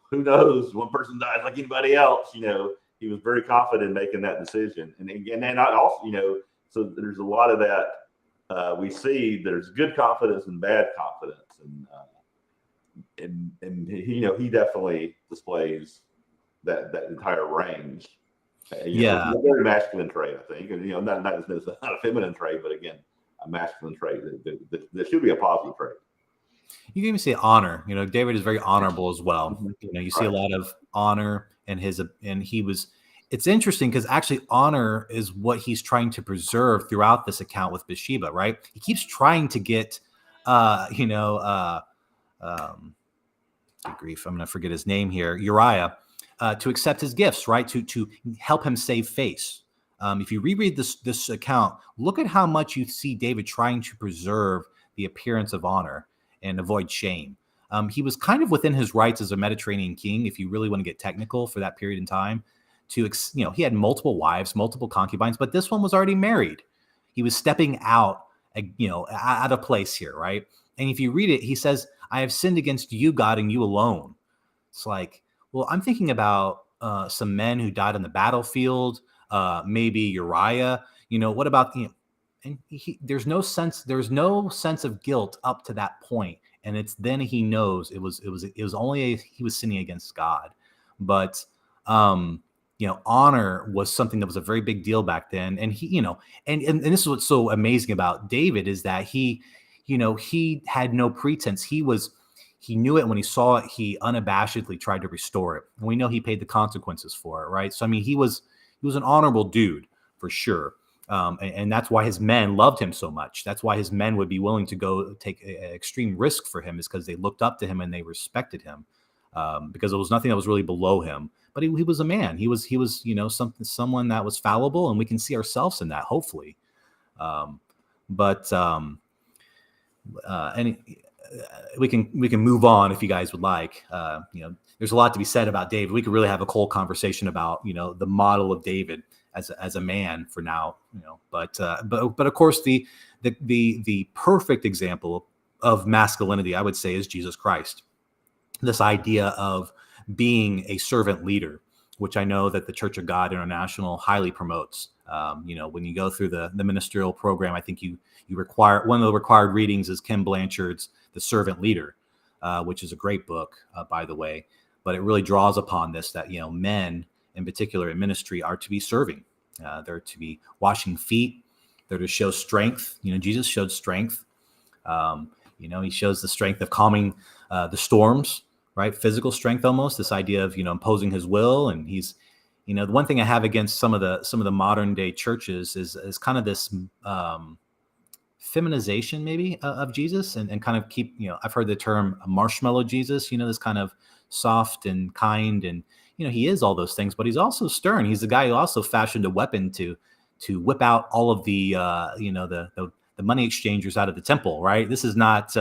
Who knows? One person dies like anybody else. He was very confident in making that decision, and I also, so there's a lot of that. We see there's good confidence and bad confidence, and he definitely displays that entire range. Very masculine trait, I think, and not a feminine trait, but again, a masculine trait that should be a positive trait. You can even say honor. David is very honorable as well. You see a lot of honor it's interesting because actually honor is what he's trying to preserve throughout this account with Bathsheba, right? He keeps trying to get, good grief, I'm going to forget his name here, Uriah, to accept his gifts, right? To help him save face. If you reread this account, look at how much you see David trying to preserve the appearance of honor and avoid shame. He was kind of within his rights as a Mediterranean king, if you really want to get technical for that period in time. He had multiple wives, multiple concubines, but this one was already married. He was stepping out, out of place here, right? And if you read it, he says, "I have sinned against you, God, and you alone." It's like, well, I'm thinking about some men who died on the battlefield, maybe Uriah. What about and there's no sense of guilt up to that point, and it's then he knows it was only he was sinning against God. But honor was something that was a very big deal back then, and he and this is what's so amazing about David is that he had no pretense. He knew it when he saw it. He unabashedly tried to restore it, and we know he paid the consequences for it, right? So I mean, he was an honorable dude for sure. And that's why his men loved him so much. That's why his men would be willing to go take an extreme risk for him, is because they looked up to him and they respected him, because there was nothing that was really below him. But he was a man. He was someone that was fallible, and we can see ourselves in that, hopefully. We can move on if you guys would like. There's a lot to be said about David. We could really have a whole conversation about the model of David as a man for now, but of course the perfect example of masculinity, I would say, is Jesus Christ. This idea of being a servant leader, which I know that the Church of God International highly promotes. When you go through the ministerial program, I think you require, one of the required readings is Ken Blanchard's The Servant Leader, which is a great book, by the way, but it really draws upon this, that, men in particular in ministry are to be serving. They're to be washing feet. They're to show strength. Jesus showed strength. He shows the strength of calming the storms, right? Physical strength, almost, this idea of, imposing his will. And he's, the one thing I have against some of the modern day churches is kind of this feminization maybe of Jesus, and kind of keep, I've heard the term marshmallow Jesus, this kind of soft and kind, and he is all those things, but he's also stern. He's the guy who also fashioned a weapon to whip out all of the the money exchangers out of the temple, right? This is not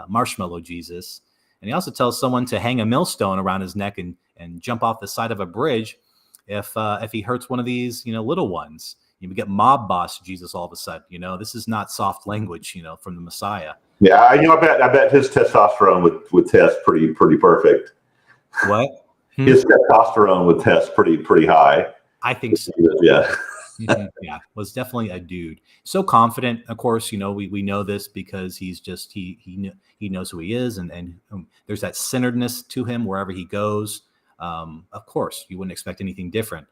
marshmallow Jesus. And he also tells someone to hang a millstone around his neck and jump off the side of a bridge if he hurts one of these little ones. You get mob boss Jesus all of a sudden. This is not soft language from the Messiah. Yeah, I bet his testosterone would test pretty perfect. What? His testosterone would test pretty high. I think so. Yeah. Yeah, was definitely a dude. So confident. Of course, we know this because he's just he knows who he is, and there's that centeredness to him wherever he goes. Of course, you wouldn't expect anything different.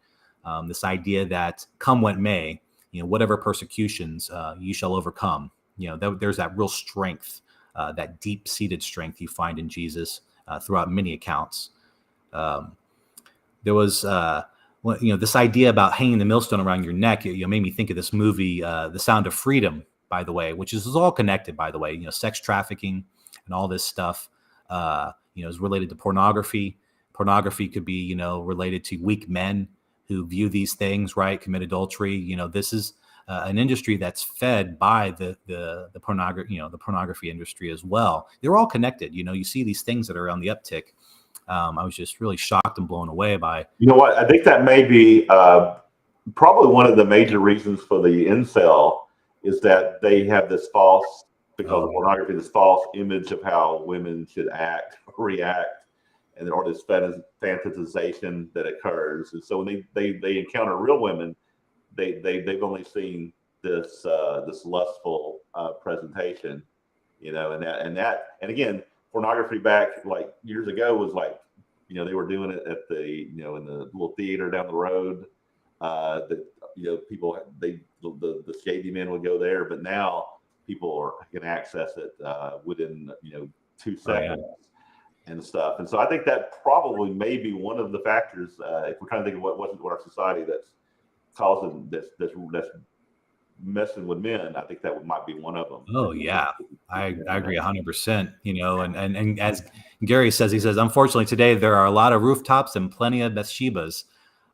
This idea that come what may, whatever persecutions you shall overcome. There's that real strength, that deep-seated strength you find in Jesus throughout many accounts. There was. This idea about hanging the millstone around your neck, made me think of this movie, The Sound of Freedom, by the way, which is all connected, by the way. Sex trafficking and all this stuff, is related to pornography. Pornography could be, related to weak men who view these things, right? Commit adultery. This is an industry that's fed by the pornography industry as well. They're all connected. You see these things that are on the uptick. I was just really shocked and blown away by. You know what? I think that may be probably one of the major reasons for the incel is that they have this false, because of pornography, this false image of how women should act, react, and or this fantasization that occurs. And so when they encounter real women, they've only seen this lustful presentation, and again. Pornography back like years ago was like, they were doing it at the, in the little theater down the road. People, the shady men would go there, but now people can access it within 2 seconds and stuff. And so I think that probably may be one of the factors if we're trying to think of what our society that's causing that's messing with men. I think that might be one of them. Oh yeah, I agree 100%. And as Gary says, he says, unfortunately today there are a lot of rooftops and plenty of Bathshebas.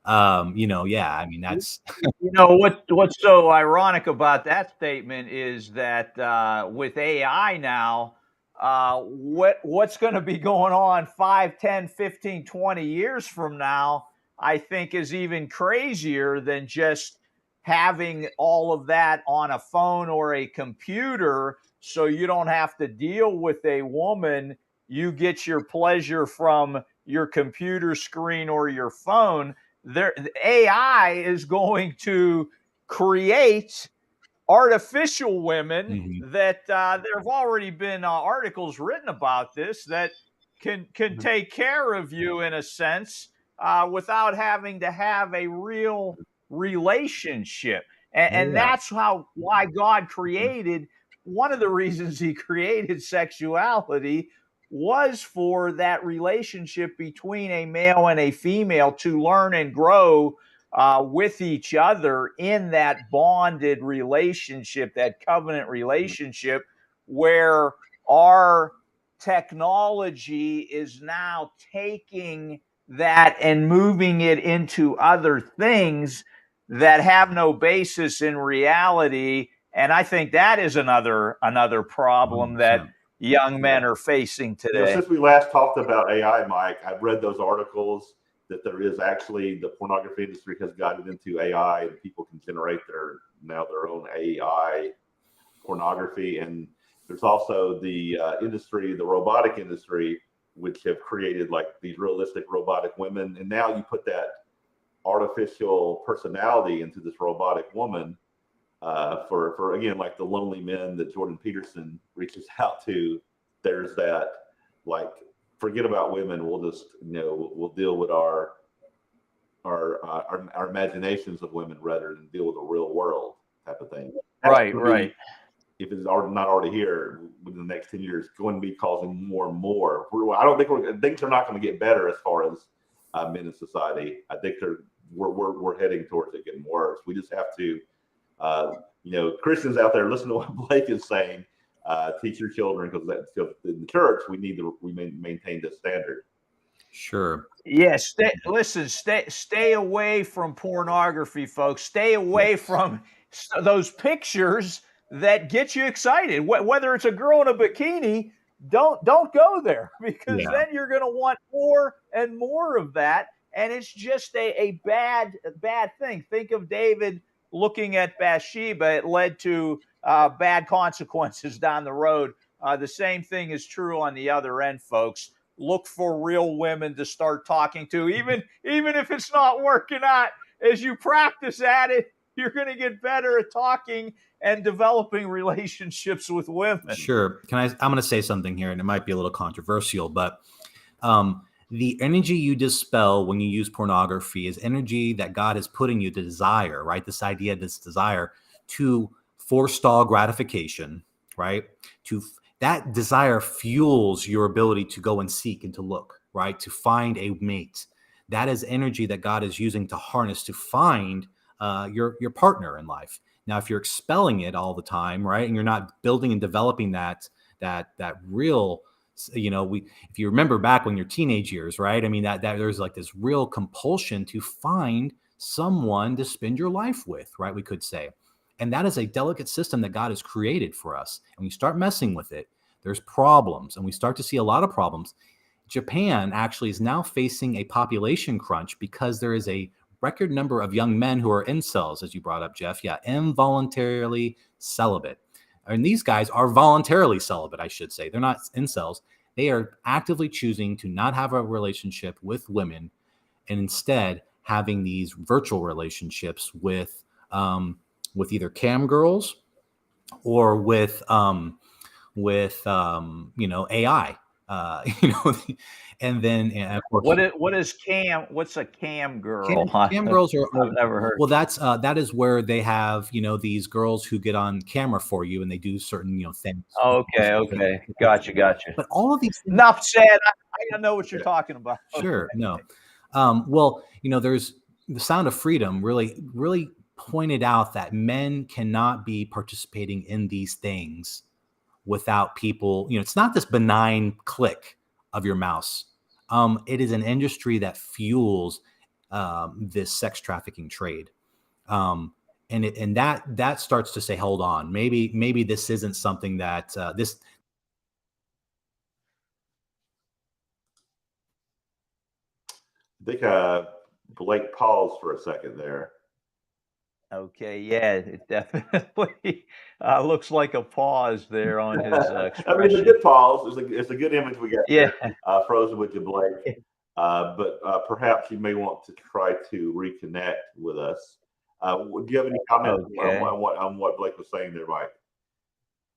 Yeah, I mean that's. What's so ironic about that statement is that with AI now, what's going to be going on 5, 10, 15, 20 years from now, I think is even crazier than just having all of that on a phone or a computer, so you don't have to deal with a woman. You get your pleasure from your computer screen or your phone. The AI is going to create artificial women that there have already been articles written about this that can take care of you in a sense without having to have a real relationship. And that's why God created, one of the reasons he created sexuality was for that relationship between a male and a female to learn and grow with each other in that bonded relationship, that covenant relationship, where our technology is now taking that and moving it into other things that have no basis in reality. And I think that is another problem 100%. that young men are facing today. Since we last talked about AI, Mike, I've read those articles that there is actually the pornography industry has gotten into AI and people can generate their own AI pornography. And there's also the industry, the robotic industry, which have created like these realistic robotic women. And now you put that artificial personality into this robotic woman for again, like the lonely men that Jordan Peterson reaches out to. There's that, like, forget about women. We'll just, we'll deal with our imaginations of women rather than deal with the real world type of thing. Right. If it's not already here, within the next 10 years, going to be causing more and more. I don't think things are not going to get better as far as men in society. I think we're heading towards it getting worse. We just have to, Christians out there, listen to what Blake is saying. Teach your children, because in the church we need to maintain this standard. Sure. Yes. Stay away from pornography, folks. Stay away from those pictures that get you excited. Whether it's a girl in a bikini, don't go there, because then you're going to want more and more of that, and it's just a bad thing. Think of David looking at Bathsheba. It led to bad consequences down the road The same thing is true on the other end, folks. Look for real women to start talking to, even if it's not working out. As you practice at it, you're going to get better at talking and developing relationships with women. Sure. I'm going to say something here, and it might be a little controversial, but the energy you dispel when you use pornography is energy that God is putting you to desire, right? This idea, this desire to forestall gratification, right? That desire fuels your ability to go and seek and to look, right? To find a mate. That is energy that God is using to harness to find your partner in life. Now, if you're expelling it all the time, right, and you're not building and developing that real, if you remember back when your teenage years, right? I mean, that there's like this real compulsion to find someone to spend your life with, right? We could say. And that is a delicate system that God has created for us. And when you start messing with it, there's problems. And we start to see a lot of problems. Japan actually is now facing a population crunch because there is a record number of young men who are incels, as you brought up, Jeff. Yeah, involuntarily celibate. And these guys are voluntarily celibate, I should say. They're not incels. They are actively choosing to not have a relationship with women and instead having these virtual relationships with either cam girls or with AI. And then of course, what is cam? What's a cam girl? Cam girls are. I've never heard. Well, that is where they have these girls who get on camera for you and they do certain things. Okay, gotcha. But all of these things, enough said. I know what you're talking about. Sure, no. Well, there's the Sound of Freedom really pointed out that men cannot be participating in these things without people. It's not this benign click of your mouse. It is an industry that fuels this sex trafficking trade, and that starts to say, hold on, maybe this isn't something that this. I think Blake paused for a second there. Okay, yeah, it definitely looks like a pause there on his expression. I mean, it's a good pause. It's a good image we got. Yeah. Frozen with you, Blake. But perhaps you may want to try to reconnect with us. Do you have any comments on what Blake was saying there, Mike?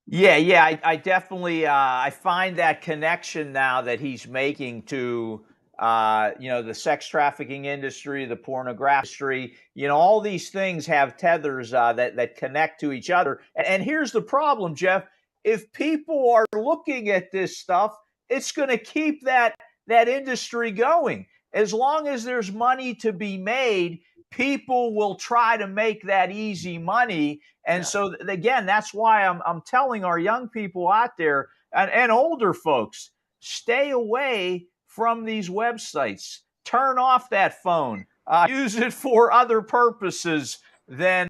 Yeah, I definitely I find that connection now that he's making to the sex trafficking industry, the pornography industry, all these things have tethers that connect to each other. And here's the problem, Jeff. If people are looking at this stuff, it's going to keep that industry going. As long as there's money to be made, people will try to make that easy money. And so, again, that's why I'm telling our young people out there and older folks, stay away from these websites. Turn off that phone. Use it for other purposes than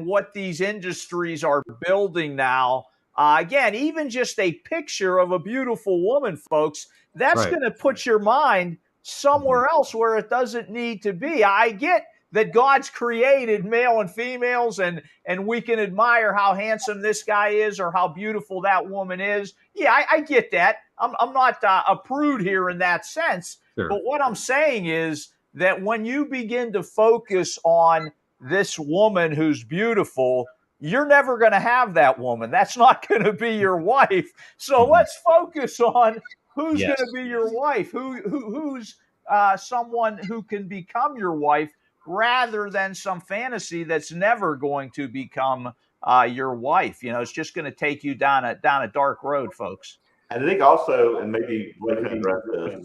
what these industries are building now. Again, even just a picture of a beautiful woman, folks, that's going to put your mind somewhere else where it doesn't need to be. I get that God's created male and females, and we can admire how handsome this guy is or how beautiful that woman is. Yeah, I get that. I'm not a prude here in that sense. Sure. But what I'm saying is that when you begin to focus on this woman who's beautiful, you're never going to have that woman. That's not going to be your wife. So let's focus on who's going to be your wife, who's someone who can become your wife, rather than some fantasy that's never going to become your wife. It's just going to take you down a dark road, folks. And I think also, and maybe Blake can address this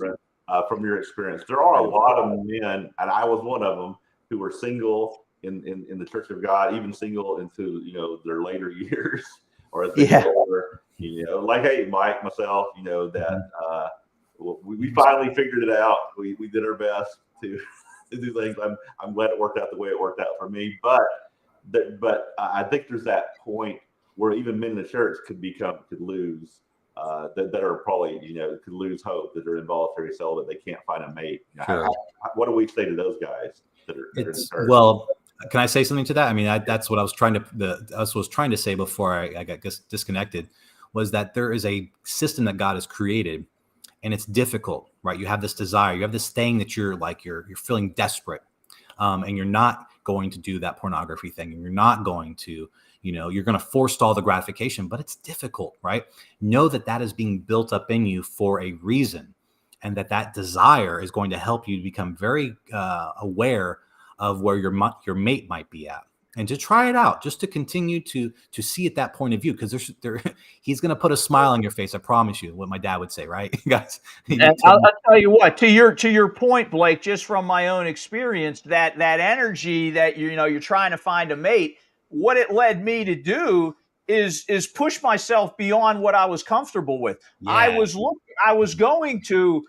from your experience, there are a lot of men, and I was one of them, who were single in the Church of God, even single into their later years, or as they get older. Like, hey, Mike, myself, that we finally figured it out. We did our best to do things. I'm glad it worked out the way it worked out for me. But I think there's that point where even men in the church could lose. That are probably could lose hope, that are involuntary celibate, they can't find a mate. Sure. What do we say to those guys that are in the church? Well, can I say something to that? I mean, that's what I was trying to say before I got disconnected. was that there is a system that God has created, and it's difficult, right? You have this desire, you have this thing that you're feeling desperate, and you're not going to do that pornography thing, and you're not going to, you're going to forestall the gratification, but it's difficult, right? Know that that is being built up in you for a reason, and that desire is going to help you become very aware of where your mate might be at, and to try it out, just to continue to see at that point of view, because he's going to put a smile on your face. I promise you, what my dad would say, right, guys? And I'll tell you what, to your point, Blake, just from my own experience, that energy that you're trying to find a mate, what it led me to do is push myself beyond what I was comfortable with. Yeah. I was going to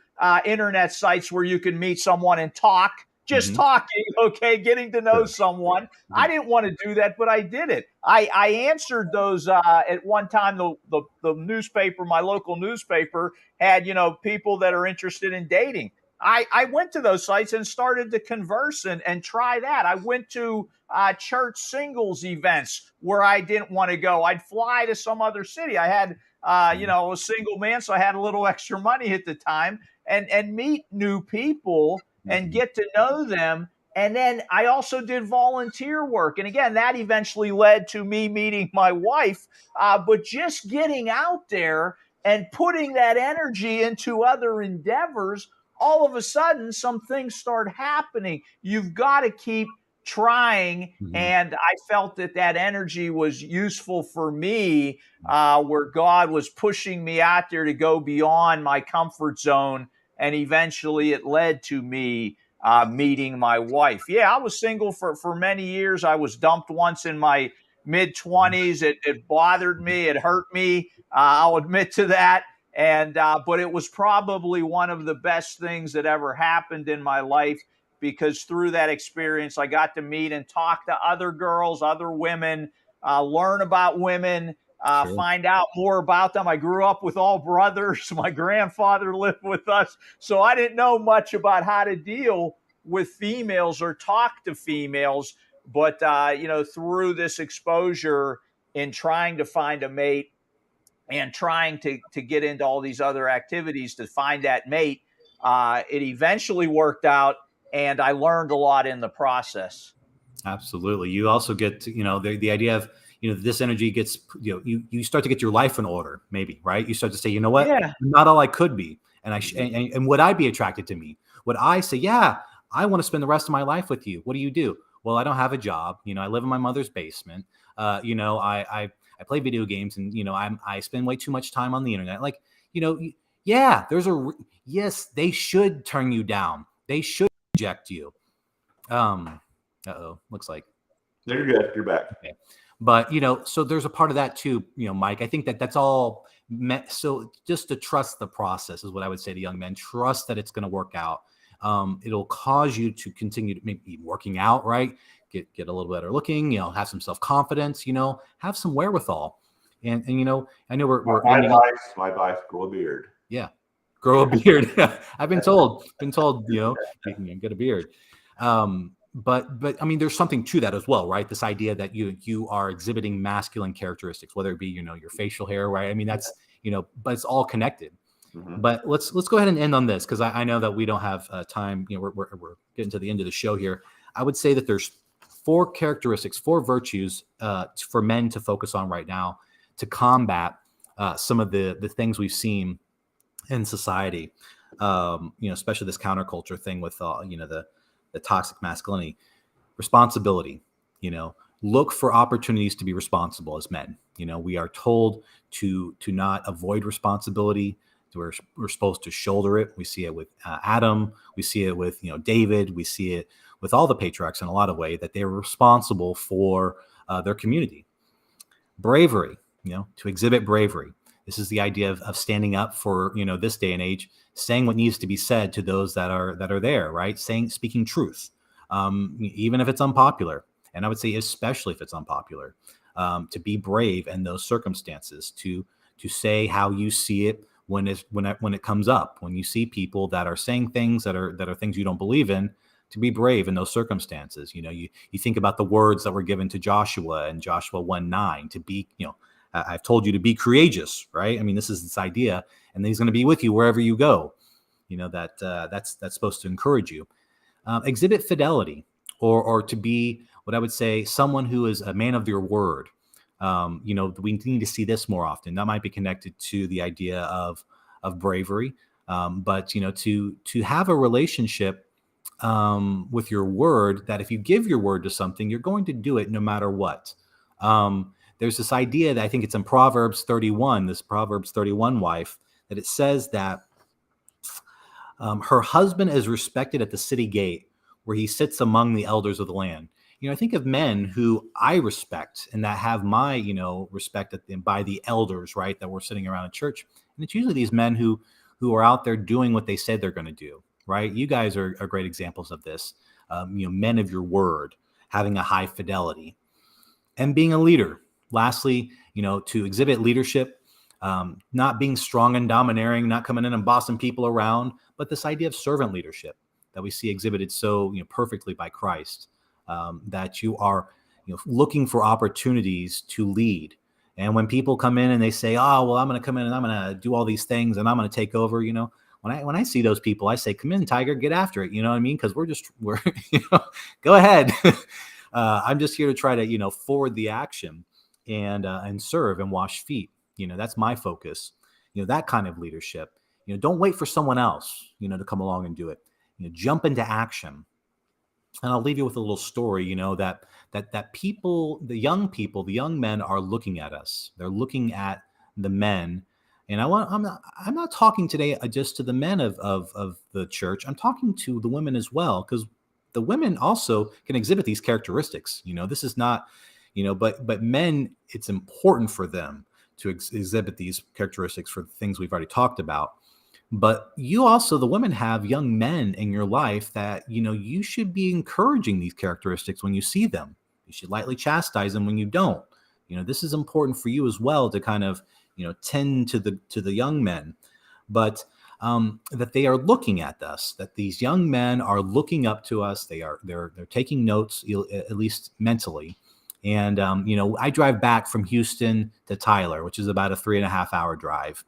internet sites where you can meet someone and talk. Just talking, okay, getting to know someone. I didn't want to do that, but I did it. I answered those at one time. The newspaper, my local newspaper, had people that are interested in dating. I went to those sites and started to converse and try that. I went to church singles events where I didn't want to go. I'd fly to some other city. I had a single man, so I had a little extra money at the time, and meet new people and get to know them. And then I also did volunteer work. And again, that eventually led to me meeting my wife. But just getting out there and putting that energy into other endeavors, all of a sudden, some things start happening. You've got to keep trying. And I felt that energy was useful for me, where God was pushing me out there to go beyond my comfort zone. And eventually it led to me meeting my wife. Yeah, I was single for many years. I was dumped once in my mid-20s. It bothered me. It hurt me. I'll admit to that. And but it was probably one of the best things that ever happened in my life, because through that experience, I got to meet and talk to other girls, other women, learn about women, find out more about them. I grew up with all brothers. My grandfather lived with us, so I didn't know much about how to deal with females or talk to females. But through this exposure in trying to find a mate and trying to get into all these other activities to find that mate, it eventually worked out, and I learned a lot in the process. Absolutely. You also get to, the idea of, this energy gets, you start to get your life in order, maybe, right? You start to say, you know what, I'm not all I could be. And and would I be attracted to me? Would I say, yeah, I want to spend the rest of my life with you? What do you do? Well, I don't have a job. I live in my mother's basement. I play video games, and, I spend way too much time on the internet. Like, yeah, yes, they should turn you down. They should reject you. Looks like. You're good. You're back. Okay. But, so there's a part of that too, Mike. I think that's all meant. So just to trust the process is what I would say to young men. Trust that it's going to work out. It'll cause you to continue to maybe working out, right? Get a little better looking, have some self-confidence, have some wherewithal. And I know we're my advice, grow a beard. Yeah. Grow a beard. I've been told, you can get a beard. But I mean, there's something to that as well, right? This idea that you are exhibiting masculine characteristics, whether it be, your facial hair, right? I mean, that's, but it's all connected. But let's go ahead and end on this, because I know that we don't have time. We're getting to the end of the show here. I would say that there's 4 characteristics, 4 virtues for men to focus on right now to combat some of the things we've seen in society, especially this counterculture thing with, the toxic masculinity. Responsibility, look for opportunities to be responsible as men. We are told to not avoid responsibility. We're supposed to shoulder it. We see it with Adam. We see it with, David. We see it with all the patriarchs in a lot of ways, that they were responsible for their community. Bravery, to exhibit bravery. This is the idea of standing up for, this day and age, saying what needs to be said to those that are there, right? Speaking truth, even if it's unpopular. And I would say, especially if it's unpopular, to be brave in those circumstances, to say how you see it when it comes up, when you see people that are saying things that are things you don't believe in, to be brave in those circumstances. You think about the words that were given to Joshua in Joshua 1:9, to be, I've told you to be courageous, right? I mean, this is this idea, and he's going to be with you wherever you go. That's supposed to encourage you. Exhibit fidelity, or to be what I would say, someone who is a man of your word. We need to see this more often. That might be connected to the idea of bravery, but to have a relationship with your word, that if you give your word to something, you're going to do it no matter what. There's this idea that I think it's in Proverbs 31, this Proverbs 31 wife, that it says that her husband is respected at the city gate, where he sits among the elders of the land. I think of men who I respect and that have my, respect by the elders, right, that we're sitting around a church. And it's usually these men who are out there doing what they said they're going to do, right? You guys are great examples of this. Men of your word, having a high fidelity, and being a leader. Lastly, to exhibit leadership, not being strong and domineering, not coming in and bossing people around, but this idea of servant leadership that we see exhibited so perfectly by Christ, that you are looking for opportunities to lead. And when people come in and they say, oh, well, I'm going to come in and I'm going to do all these things and I'm going to take over, when I see those people, I say, come in, Tiger, get after it. You know what I mean? Because we're go ahead. I'm just here to try to, forward the action and serve and wash feet. That's my focus. That kind of leadership. Don't wait for someone else, to come along and do it. Jump into action. And I'll leave you with a little story, that people, the young men are looking at us. They're looking at the men. And I'm not talking today just to the men of the church. I'm talking to the women as well, because the women also can exhibit these characteristics. This is not, but men, it's important for them to exhibit these characteristics for the things we've already talked about. But you also, the women, have young men in your life that, you should be encouraging these characteristics when you see them. You should lightly chastise them when you don't. This is important for you as well to kind of, tend to the young men, but that they are looking at us, that these young men are looking up to us. They're taking notes, at least mentally. And, I drive back from Houston to Tyler, which is about a 3.5 hour drive.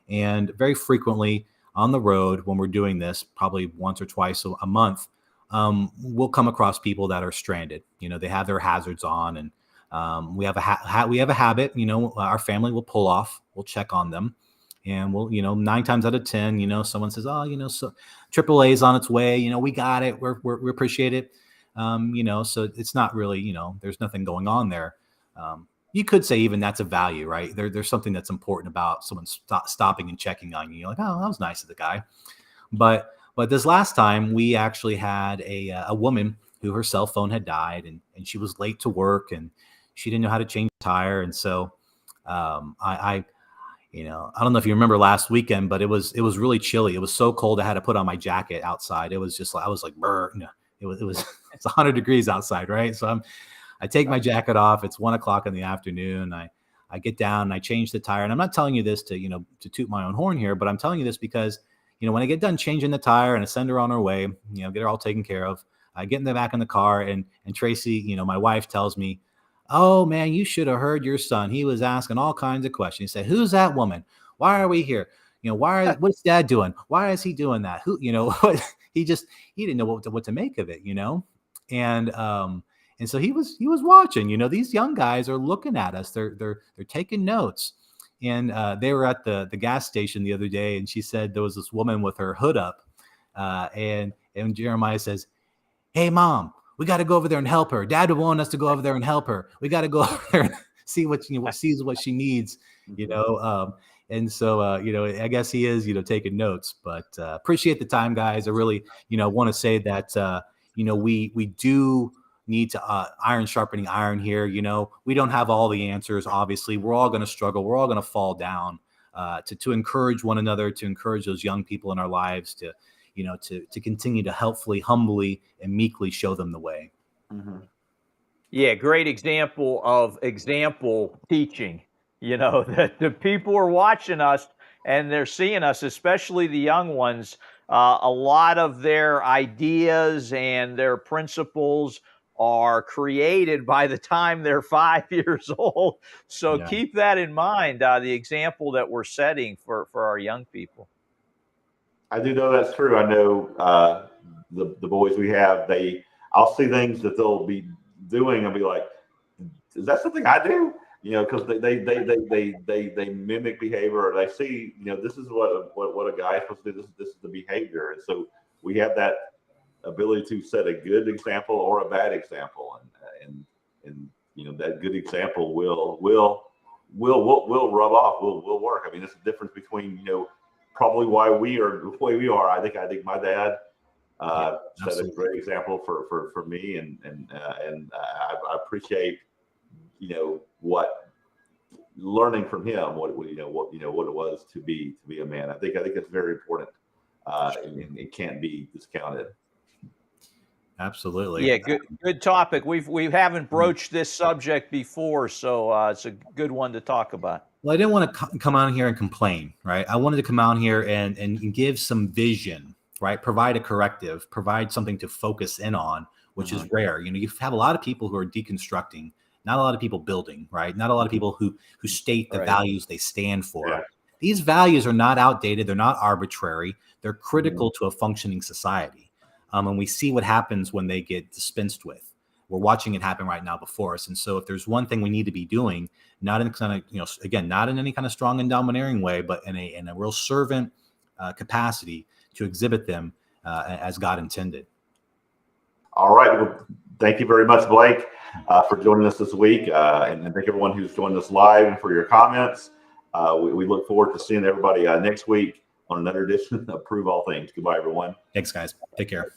And very frequently on the road, when we're doing this, probably once or twice a month, we'll come across people that are stranded. They have their hazards on, and we have a habit. Our family will pull off. We'll check on them, and we'll, 9 times out of 10, someone says, "Oh, so AAA is on its way. We got it. We appreciate it." So it's not really, there's nothing going on there. You could say even that's a value, right? There's something that's important about someone stopping and checking on you. You're like, oh, that was nice of the guy. But this last time, we actually had a woman who her cell phone had died, and she was late to work, and she didn't know how to change the tire. And so I don't know if you remember last weekend, but it was really chilly. It was so cold I had to put on my jacket outside. It was just like, I was like, it was it's 100 degrees outside, right? So I take my jacket off. It's 1 o'clock in the afternoon. I get down and I change the tire. And I'm not telling you this to, to toot my own horn here, but I'm telling you this because, when I get done changing the tire and I send her on her way, get her all taken care of, I get in the back in the car, and Tracy, my wife, tells me, "Oh man, you should have heard your son. He was asking all kinds of questions. He said, 'Who's that woman? Why are we here? What's dad doing? Why is he doing that? Who, he didn't know what to make of it, And so he was watching. These young guys are looking at us. They're taking notes. And they were at the gas station the other day, and she said there was this woman with her hood up, and Jeremiah says, "Hey, Mom, we got to go over there and help her. Dad would want us to go over there and help her. We got to go over there and see what she needs." And so I guess he is taking notes. But appreciate the time, guys. I really want to say that we do need to iron sharpening iron here. We don't have all the answers. Obviously, we're all going to struggle. We're all going to fall down. To encourage one another, to encourage those young people in our lives, to continue to helpfully, humbly, and meekly show them the way. Mm-hmm. Yeah, great example of teaching. That the people are watching us and they're seeing us, especially the young ones. A lot of their ideas and their principles are created by the time they're 5 years old. So Yeah. keep that in mind, the example that we're setting for our young people. I do know that's true. I know the boys we have, I'll see things that they'll be doing and be like, is that something I do? You know, because they mimic behavior, or they see, you know, this is what a guy is supposed to do. This is the behavior, and so we have that ability to set a good example or a bad example, and you know, that good example will rub off, will work. I mean, it's the difference between, you know, probably why we are the way we are. I think my dad set a great example for me, and I appreciate, you know, what learning from him, what it was to be a man. I think it's very important, and it can't be discounted. Absolutely. Yeah, good topic. We haven't broached this subject before, so it's a good one to talk about. Well, I didn't want to come on here and complain, right? I wanted to come out here and give some vision, right? Provide a corrective, provide something to focus in on, which is rare. You know, you have a lot of people who are deconstructing, not a lot of people building, right? Not a lot of people who state the values they stand for. Yeah. These values are not outdated. They're not arbitrary. They're critical to a functioning society. And we see what happens when they get dispensed with. We're watching it happen right now before us. And so if there's one thing we need to be doing, not in kind of, you know, again, not in any kind of strong and domineering way, but in a real servant capacity to exhibit them as God intended. All right. Well, thank you very much, Blake, for joining us this week. And thank everyone who's joined us live and for your comments. We look forward to seeing everybody next week on another edition of Prove All Things. Goodbye, everyone. Thanks, guys. Take care.